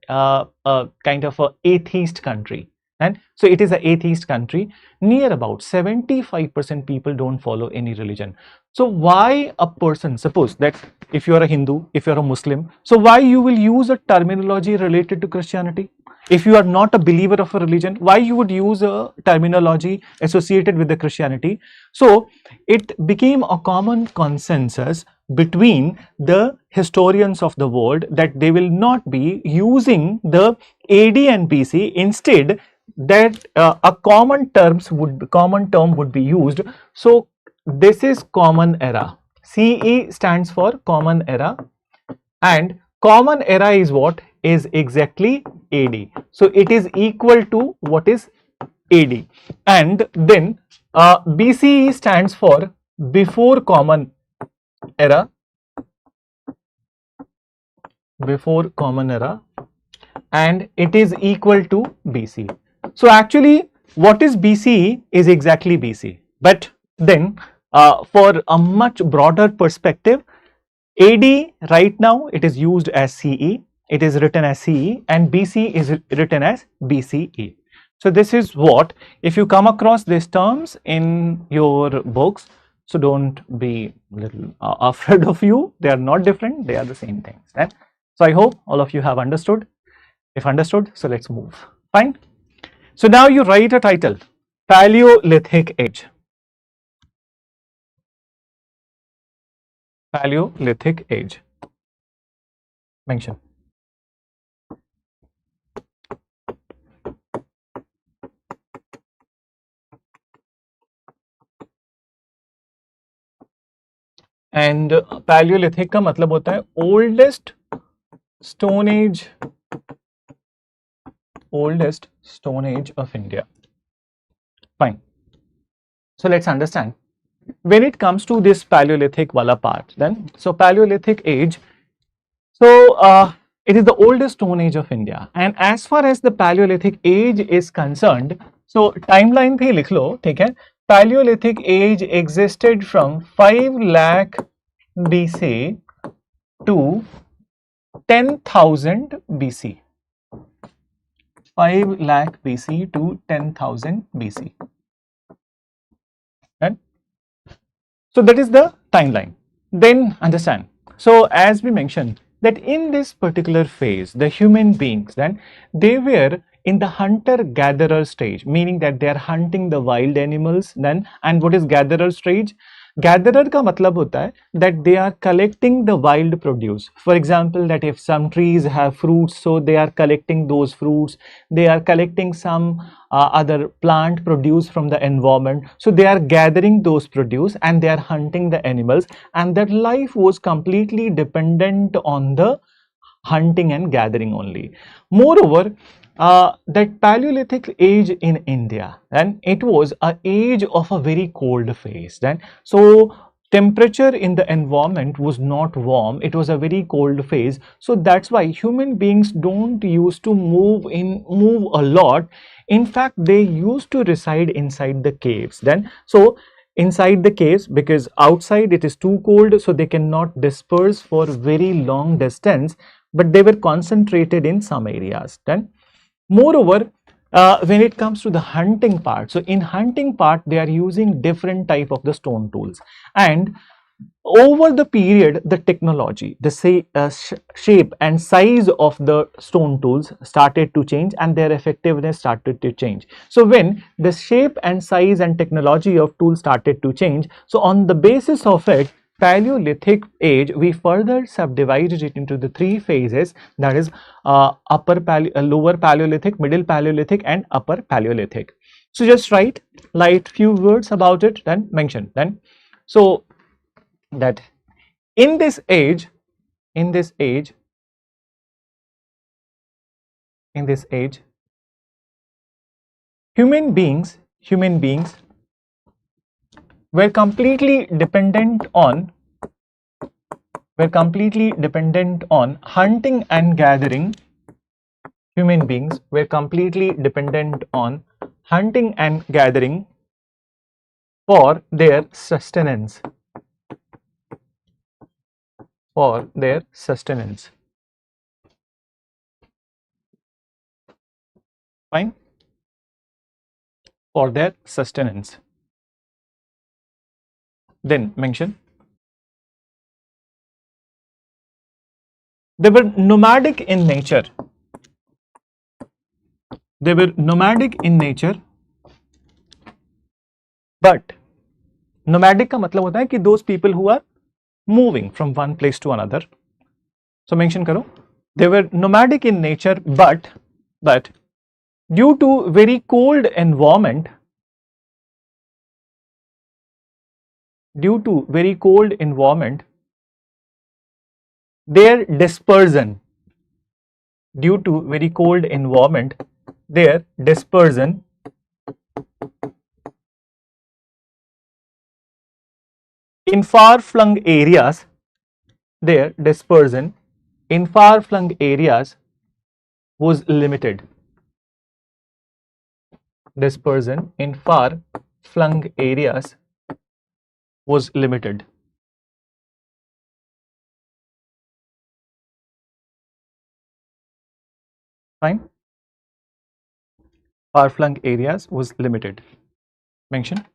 Speaker 1: kind of a atheist country. And so it is an atheist country. Near about 75% people don't follow any religion. So why a person, suppose that if you are a Hindu, if you are a Muslim, so why you will use a terminology related to Christianity? If you are not a believer of a religion, why you would use a terminology associated with the Christianity? So it became a common consensus between the historians of the world that they will not be using the AD and BC. Instead, that a common term would be used. So this is common era. CE stands for common era, and common era is what? Is exactly AD. So it is equal to what is AD. And then BCE stands for before common era, before common era, and it is equal to BC. So actually what is BCE is exactly BC, but then for a much broader perspective, AD right now it is used as CE, it is written as CE, and BC is written as BCE. So this is what, if you come across these terms in your books, so don't be little afraid of you, they are not different, they are the same things. Right? So I hope all of you have understood. If understood, so let's move. Fine. So now you write a title, Paleolithic Age. Paleolithic Age. Mention. And Paleolithic का मतलब होता है oldest stone age of India. Fine. So let's understand. When it comes to this Paleolithic wala part, then, so Paleolithic age, so it is the oldest stone age of India. And as far as the Paleolithic age is concerned, so timeline भी लिख लो, ठीक है? Paleolithic age existed from 5 lakh BC to 10,000 BC. 5 lakh BC to 10,000 BC. Right? So that is the timeline. Then understand. So as we mentioned that in this particular phase, the human beings, then they were in the hunter-gatherer stage, meaning that they are hunting the wild animals. Then, and what is gatherer stage? Gatherer का मतलब होता है that they are collecting the wild produce. For example, that if some trees have fruits, so they are collecting those fruits. They are collecting some other plant produce from the environment. So they are gathering those produce and they are hunting the animals, and that life was completely dependent on the hunting and gathering only. Moreover, that Paleolithic age in India, and it was a age of a very cold phase. Then, so temperature in the environment was not warm; it was a very cold phase. So that's why human beings don't used to move a lot. In fact, they used to reside inside the caves. Then, so inside the caves, because outside it is too cold, so they cannot disperse for very long distance, but they were concentrated in some areas. Then, moreover, when it comes to the hunting part, so in hunting part they are using different type of the stone tools, and over the period the technology, the shape and size of the stone tools started to change and their effectiveness started to change. So when the shape and size and technology of tools started to change, so on the basis of it, Paleolithic age, we further subdivided it into the three phases, that is lower Paleolithic, middle Paleolithic and upper Paleolithic. So just write few words about it, then mention. Then, so that in this age, in this age, human beings were completely dependent on hunting and gathering. Human beings were completely dependent on hunting and gathering for their sustenance. For their sustenance. Fine. For their sustenance. Then mention. They were nomadic in nature. They were nomadic in nature, but nomadic का मतलब होता है कि those people who are moving from one place to another. So mention करो. They were nomadic in nature, but due to very cold environment, their dispersion, in far-flung areas, was limited. Dispersion in far-flung areas was limited. Fine. Far-flung areas was limited. Mention.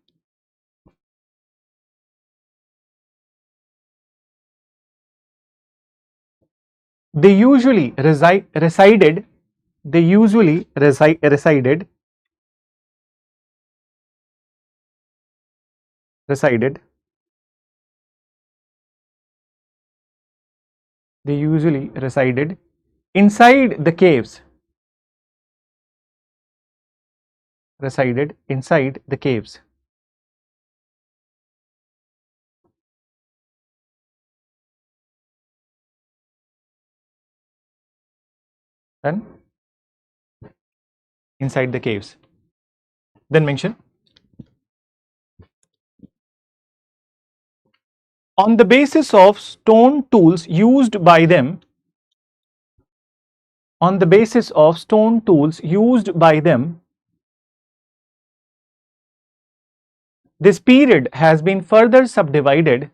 Speaker 1: They usually resided. They usually resided inside the caves. Resided inside the caves. And inside the caves. Then mention. On the basis of stone tools used by them, this period has been further subdivided.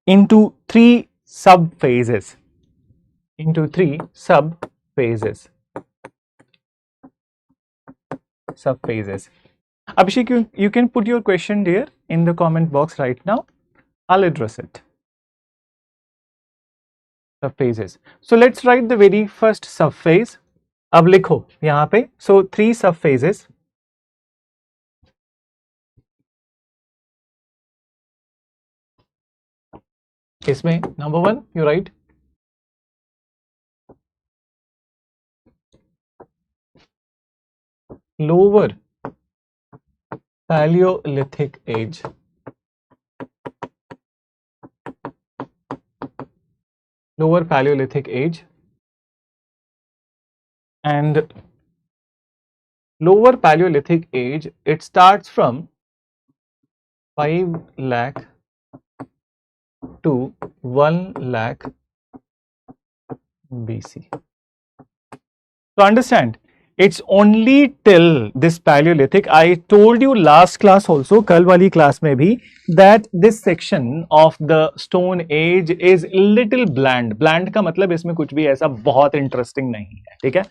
Speaker 1: Into three subphases. Abhishek, you can put your question there in the comment box right now. I'll address it. Subphases. So let's write the very first subphase. अब लिखो यहाँ पे. So 3 subphases. इसमें number 1 you write lower Paleolithic age. Lower Paleolithic age. And lower Paleolithic age, it starts from 5 lakh to 1 lakh BC. So understand, it's only till this Paleolithic. I told you last class also, kal wali class mein bhi, that this section of the Stone Age is little bland. Bland का मतलब इसमें कुछ भी ऐसा बहुत interesting नहीं है, ठीक है?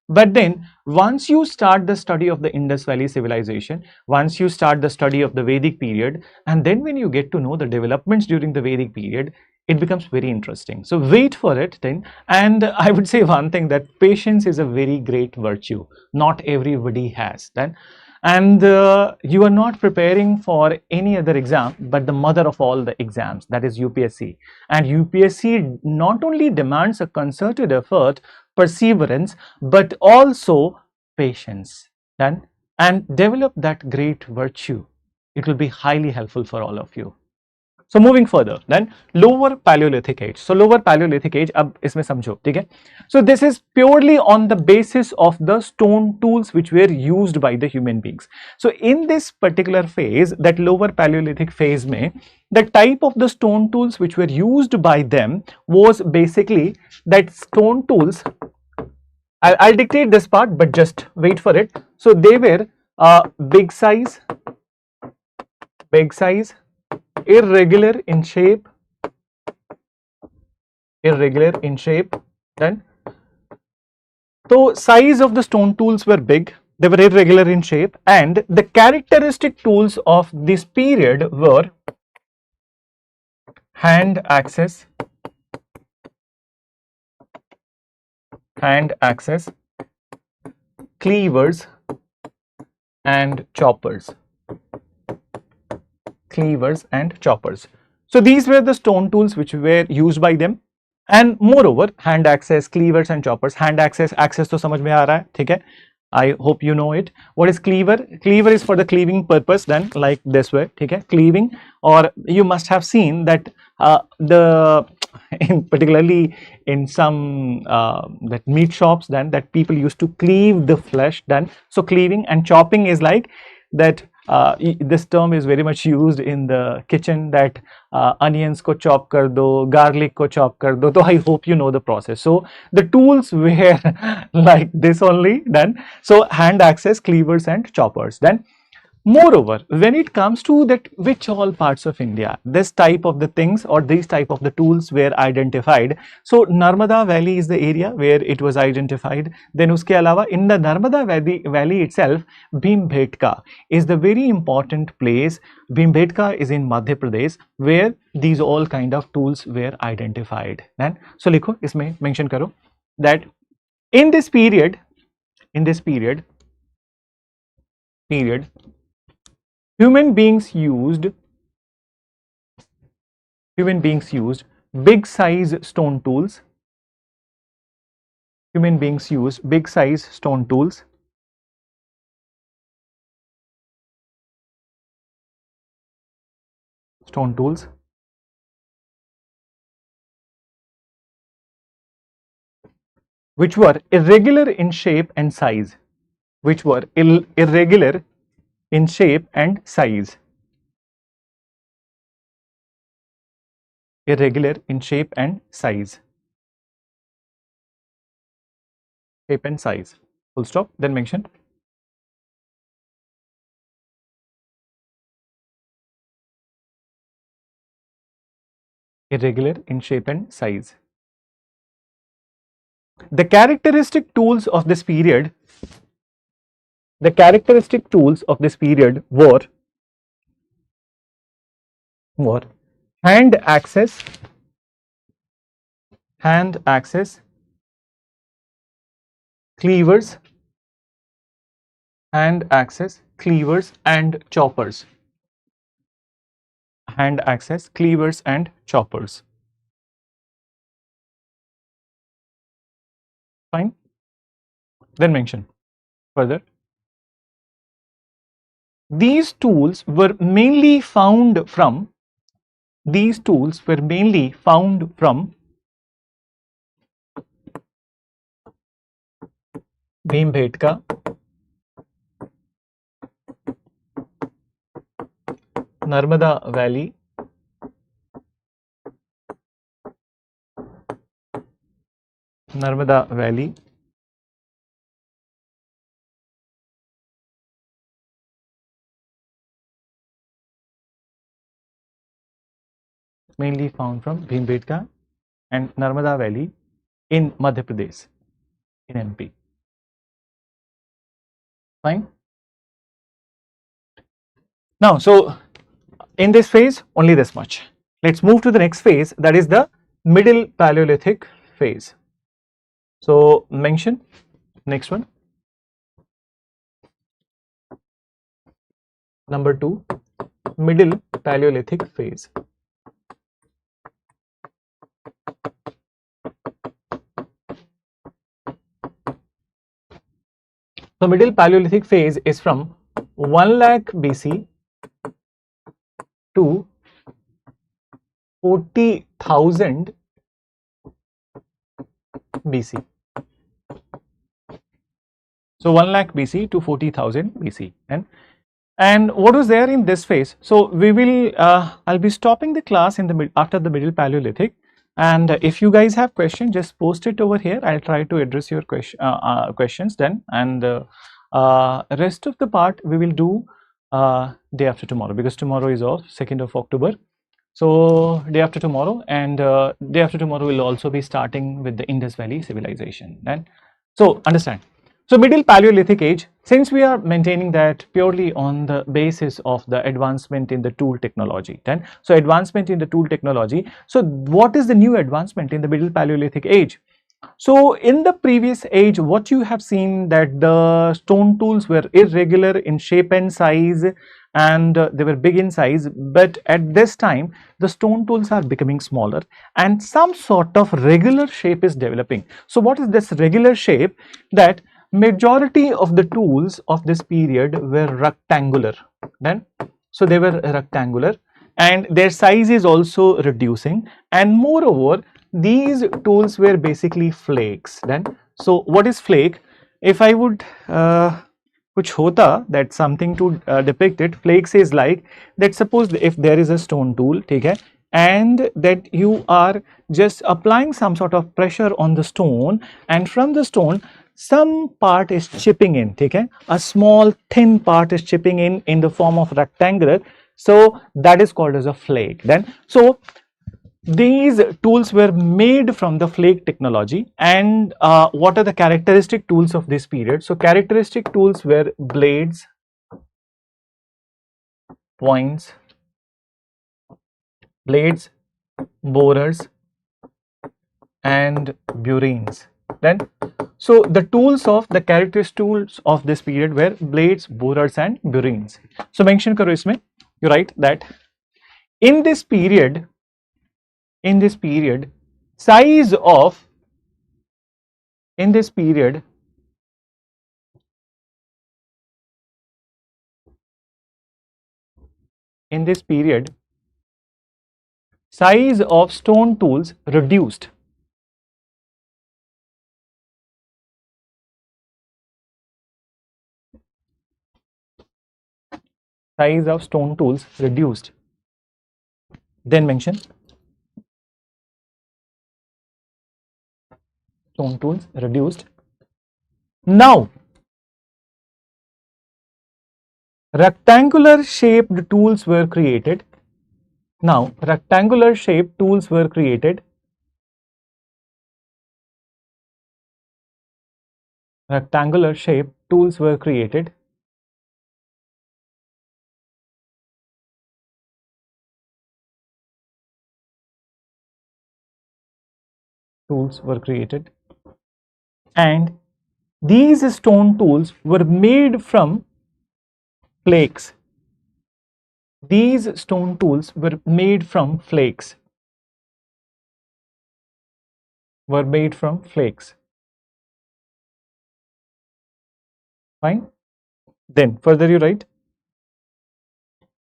Speaker 1: But then, once you start the study of the Indus Valley civilization, once you start the study of the Vedic period, and then when you get to know the developments during the Vedic period, it becomes very interesting. So wait for it then. And I would say one thing, that patience is a very great virtue. Not everybody has that. And you are not preparing for any other exam but the mother of all the exams, that is UPSC. And UPSC not only demands a concerted effort, perseverance, but also patience, and develop that great virtue. It will be highly helpful for all of you. So moving further, then lower Paleolithic age. So lower Paleolithic age, अब इसमें समझो, ठीक है? So this is purely on the basis of the stone tools which were used by the human beings. So in this particular phase, that lower Paleolithic phase में, the type of the stone tools which were used by them was basically that stone tools. I'll dictate this part, but just wait for it. So they were big size, irregular in shape, then so size of the stone tools were big, they were irregular in shape, and the characteristic tools of this period were hand axes, cleavers and choppers. So these were the stone tools which were used by them. And moreover, hand axes, cleavers and choppers. Hand axes तो समझ में आ रहा है, ठीक है? I hope you know it. What is cleaver? Cleaver is for the cleaving purpose, then like this way, ठीक है? Cleaving, or you must have seen that particularly in some that meat shops, then that people used to cleave the flesh, then so cleaving. And chopping is like that. This term is very much used in the kitchen, that onions ko chop kar do, garlic ko chop kar do. So I hope you know the process. So the tools were like this only, then so hand axes, cleavers and choppers. Then moreover, when it comes to that which all parts of India this type of the things or these type of the tools were identified. So Narmada Valley is the area where it was identified. Then uske alawa in the Narmada Valley itself, Bhimbhetka is the very important place. Bhimbhetka is in Madhya Pradesh, where these all kind of tools were identified. And so likho, isme mention karo that in this period, human beings used big size stone tools. Which were irregular in shape and size. Irregular in shape and size. Full stop. Then mention. Irregular in shape and size. The characteristic tools of this period. Were hand axes, cleavers, and choppers. Fine. Then mention further. these tools were mainly found from Bhimbetka, Narmada Valley, mainly found from Bhimbetka and Narmada Valley in Madhya Pradesh, in MP. Fine. Now, so in this phase, only this much. Let's move to the next phase, that is the Middle Paleolithic phase. So, mention next one. Number 2, Middle Paleolithic phase. So, Middle Paleolithic phase is from 1 lakh BC to 40,000 BC. So 1 lakh BC to 40,000 BC. And what was there in this phase? So we will, I'll be stopping the class in the after the Middle Paleolithic. And if you guys have questions, just post it over here. I'll try to address your questions then. And rest of the part we will do day after tomorrow, because tomorrow is off, 2nd of October. So day after tomorrow, and day after tomorrow will also be starting with the Indus Valley civilization. And so understand. So Middle Paleolithic age, since we are maintaining that purely on the basis of the advancement in the tool technology, then so advancement in the tool technology. So what is the new advancement in the Middle Paleolithic age? So in the previous age, what you have seen that the stone tools were irregular in shape and size, and they were big in size, but at this time the stone tools are becoming smaller and some sort of regular shape is developing. So what is this regular shape? That majority of the tools of this period were rectangular. Then so they were rectangular and their size is also reducing, and moreover these tools were basically flakes. Then so what is flake? If I would kuch hota, that something to depict it, flakes is like that, suppose if there is a stone tool, okay, and that you are just applying some sort of pressure on the stone, and from the stone some part is chipping in, okay, a small thin part is chipping in the form of rectangular, so that is called as a flake. Then so these tools were made from the flake technology. And what are the characteristic tools of this period? So characteristic tools were blades, points, borers and burins. Then so the tools of the characteristic tools of this period were blades, borers and burins. So mention karo isme, you write that in this period size of size of stone tools reduced. Size of stone tools reduced. Then mention stone tools reduced. Now rectangular shaped tools were created. Rectangular shaped tools were created. And these stone tools were made from flakes. These stone tools were made from flakes. Fine. Then further you write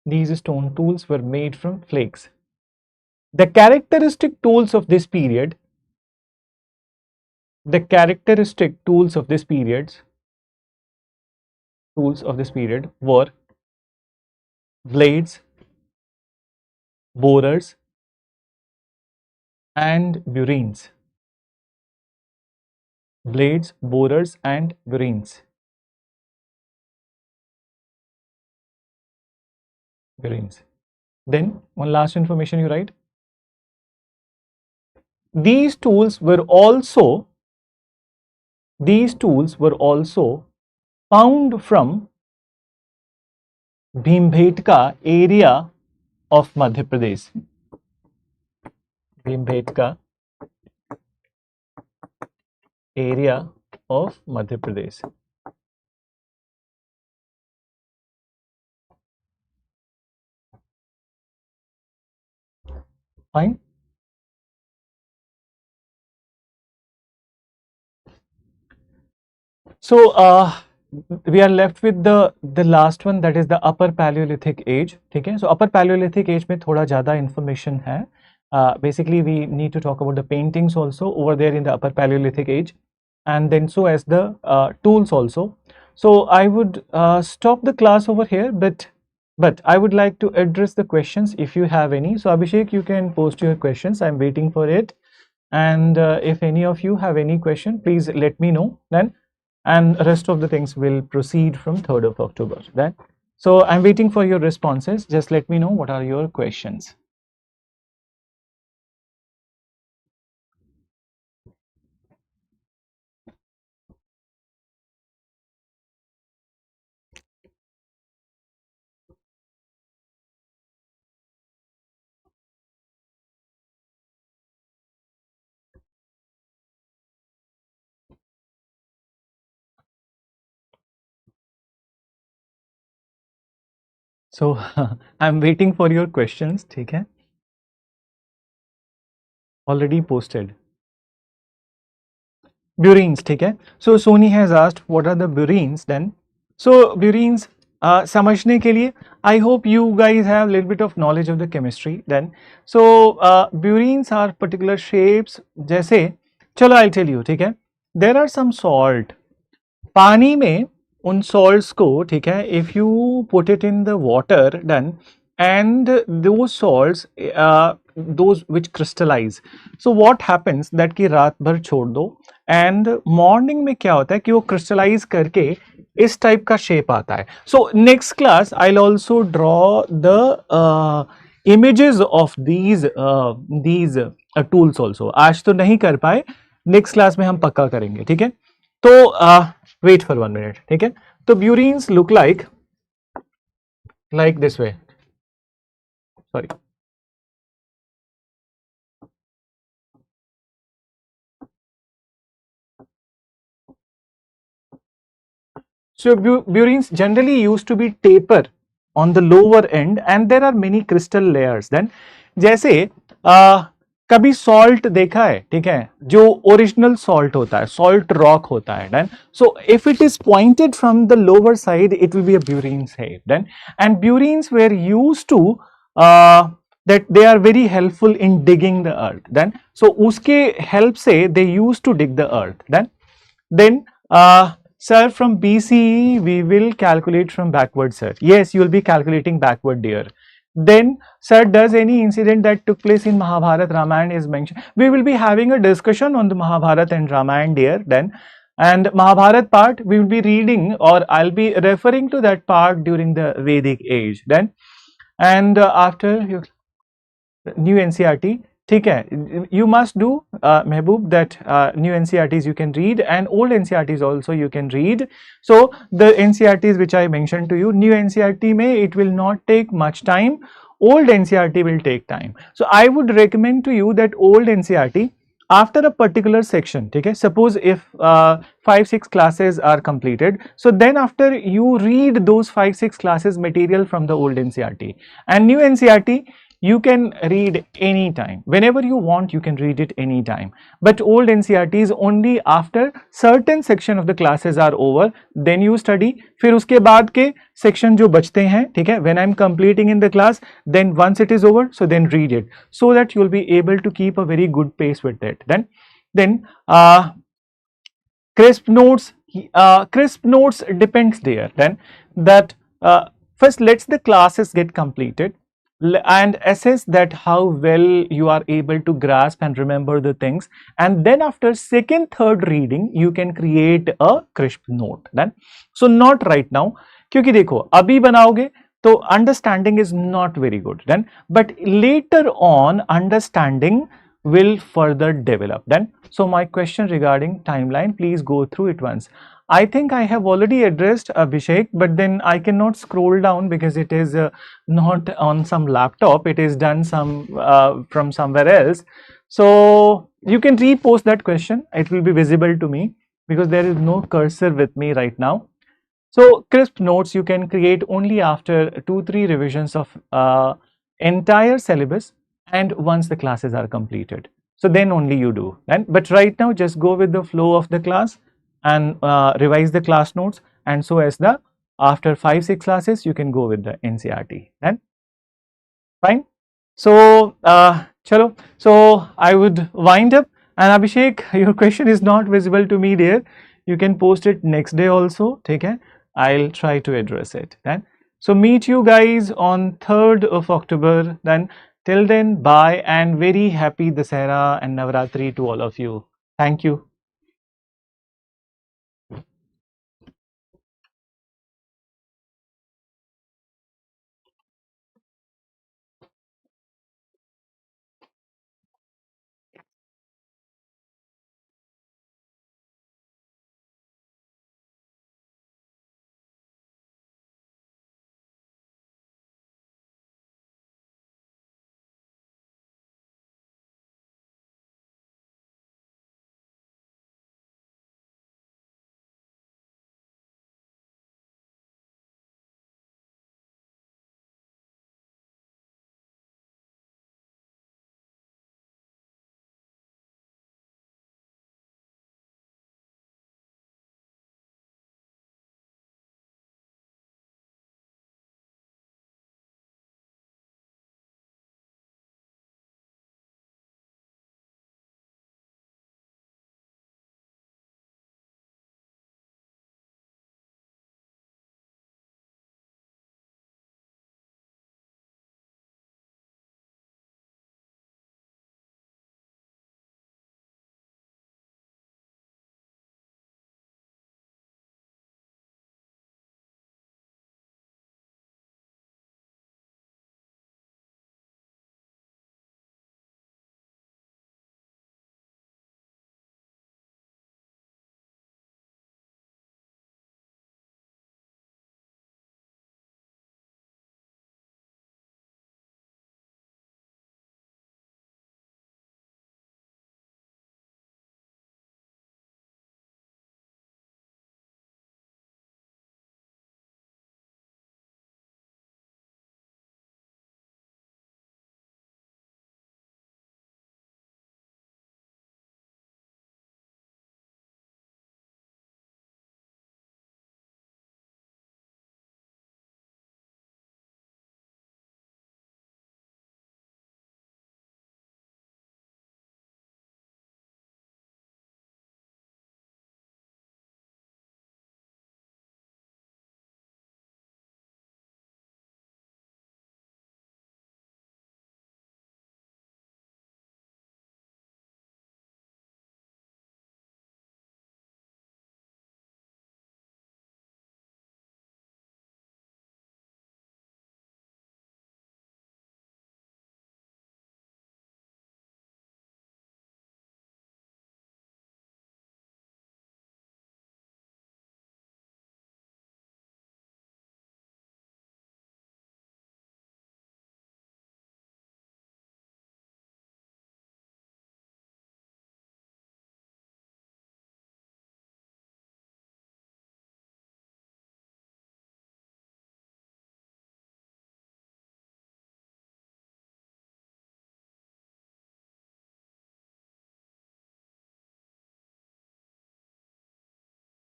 Speaker 1: These stone tools were made from flakes. The characteristic tools of this period, were blades, borers, and burines. Blades, borers, and burines. Then one last information you write. These tools were also found from Bhimbhetka area of Madhya Pradesh. Bhimbhetka area of Madhya Pradesh. Fine. So we are left with the last one, that is the upper Paleolithic age. Okay, so upper Paleolithic age में थोड़ा ज़्यादा information है. Basically we need to talk about the paintings also over there in the upper Paleolithic age, and then so as the tools also. So I would stop the class over here, but I would like to address the questions if you have any. So Abhishek, you can post your questions. I'm waiting for it, and if any of you have any question, please let me know then, and rest of the things will proceed from 3rd of October then. So I'm waiting for your responses. Just let me know what are your questions. So I'm waiting for your questions. ठीक है? Already posted. Burines, ठीक है? So Sony has asked what are the burines then. So burines समझने के लिए, I hope you guys have a little bit of knowledge of the chemistry then. So burines are particular shapes. जैसे चलो I'll tell you, ठीक है? There are some salt. पानी में उन salts को, ठीक है, if you put it in the water then, and those salts those which crystallize, so what happens that कि रात भर छोड़ दो and morning में क्या होता है कि वो crystallize करके इस type का shape आता है. So next class I'll also draw the images of these tools also. आज तो नहीं कर पाए, next class में हम पक्का करेंगे, ठीक है? तो wait for 1 minute, ठीक है? तो burines look like this way. Sorry. So burines generally used to be taper on the lower end, and there are many crystal layers. Then जैसे कभी salt देखा है, ठीक है, जो original salt होता है, salt rock होता है, then so if it is pointed from the lower side, it will be a burine shape. Then and burines were used to that they are very helpful in digging the earth. Then so उसके help से they used to dig the earth. Then sir, from BCE we will calculate from backward, sir. Yes, you will be calculating backward, dear. Then, sir, does any incident that took place in Mahabharata, Ramayana is mentioned? We will be having a discussion on the Mahabharata and Ramayana, dear. Then, and Mahabharata part we will be reading, or I'll be referring to that part during the Vedic age. Then, and after new NCRT, ठीक है, you must do Mehboob that new NCRTs you can read, and old NCRTs also you can read. So the NCRTs which I mentioned to you, new NCRT may it will not take much time, old NCRT will take time. So I would recommend to you that old NCRT after a particular section, okay, suppose if 5-6 classes are completed, so then after you read those 5-6 classes material from the old NCRT, and new NCRT you can read anytime. Whenever you want, you can read it anytime. But old NCERTs only after certain section of the classes are over, then you study. फिर उसके बाद के section जो बचते हैं, ठीक है, when I'm completing in the class, then once it is over, so then read it, so that you'll be able to keep a very good pace with it. Then crisp notes depends there. Then that first let's the classes get completed and assess that how well you are able to grasp and remember the things, and then after second third reading you can create a crisp note. Then so not right now, क्योंकि देखो अभी बनाओगे तो understanding is not very good, then but later on understanding will further develop. Then so my question regarding timeline, please go through it once. I think I have already addressed Abhishek, but then I cannot scroll down because it is not on some laptop, it is done from somewhere else. So you can repost that question, it will be visible to me because there is no cursor with me right now. So crisp notes you can create only after 2-3 revisions of entire syllabus and once the classes are completed. So then only you do. But right now just go with the flow of the class and revise the class notes, and so as the after 5-6 classes you can go with the NCERT. Then fine. So chalo, so I would wind up, and Abhishek, your question is not visible to me there. You can post it next day also. Take care. I'll try to address it. Then so meet you guys on 3rd of October. Then till then, bye and very happy Dasara and Navratri to all of you. Thank you.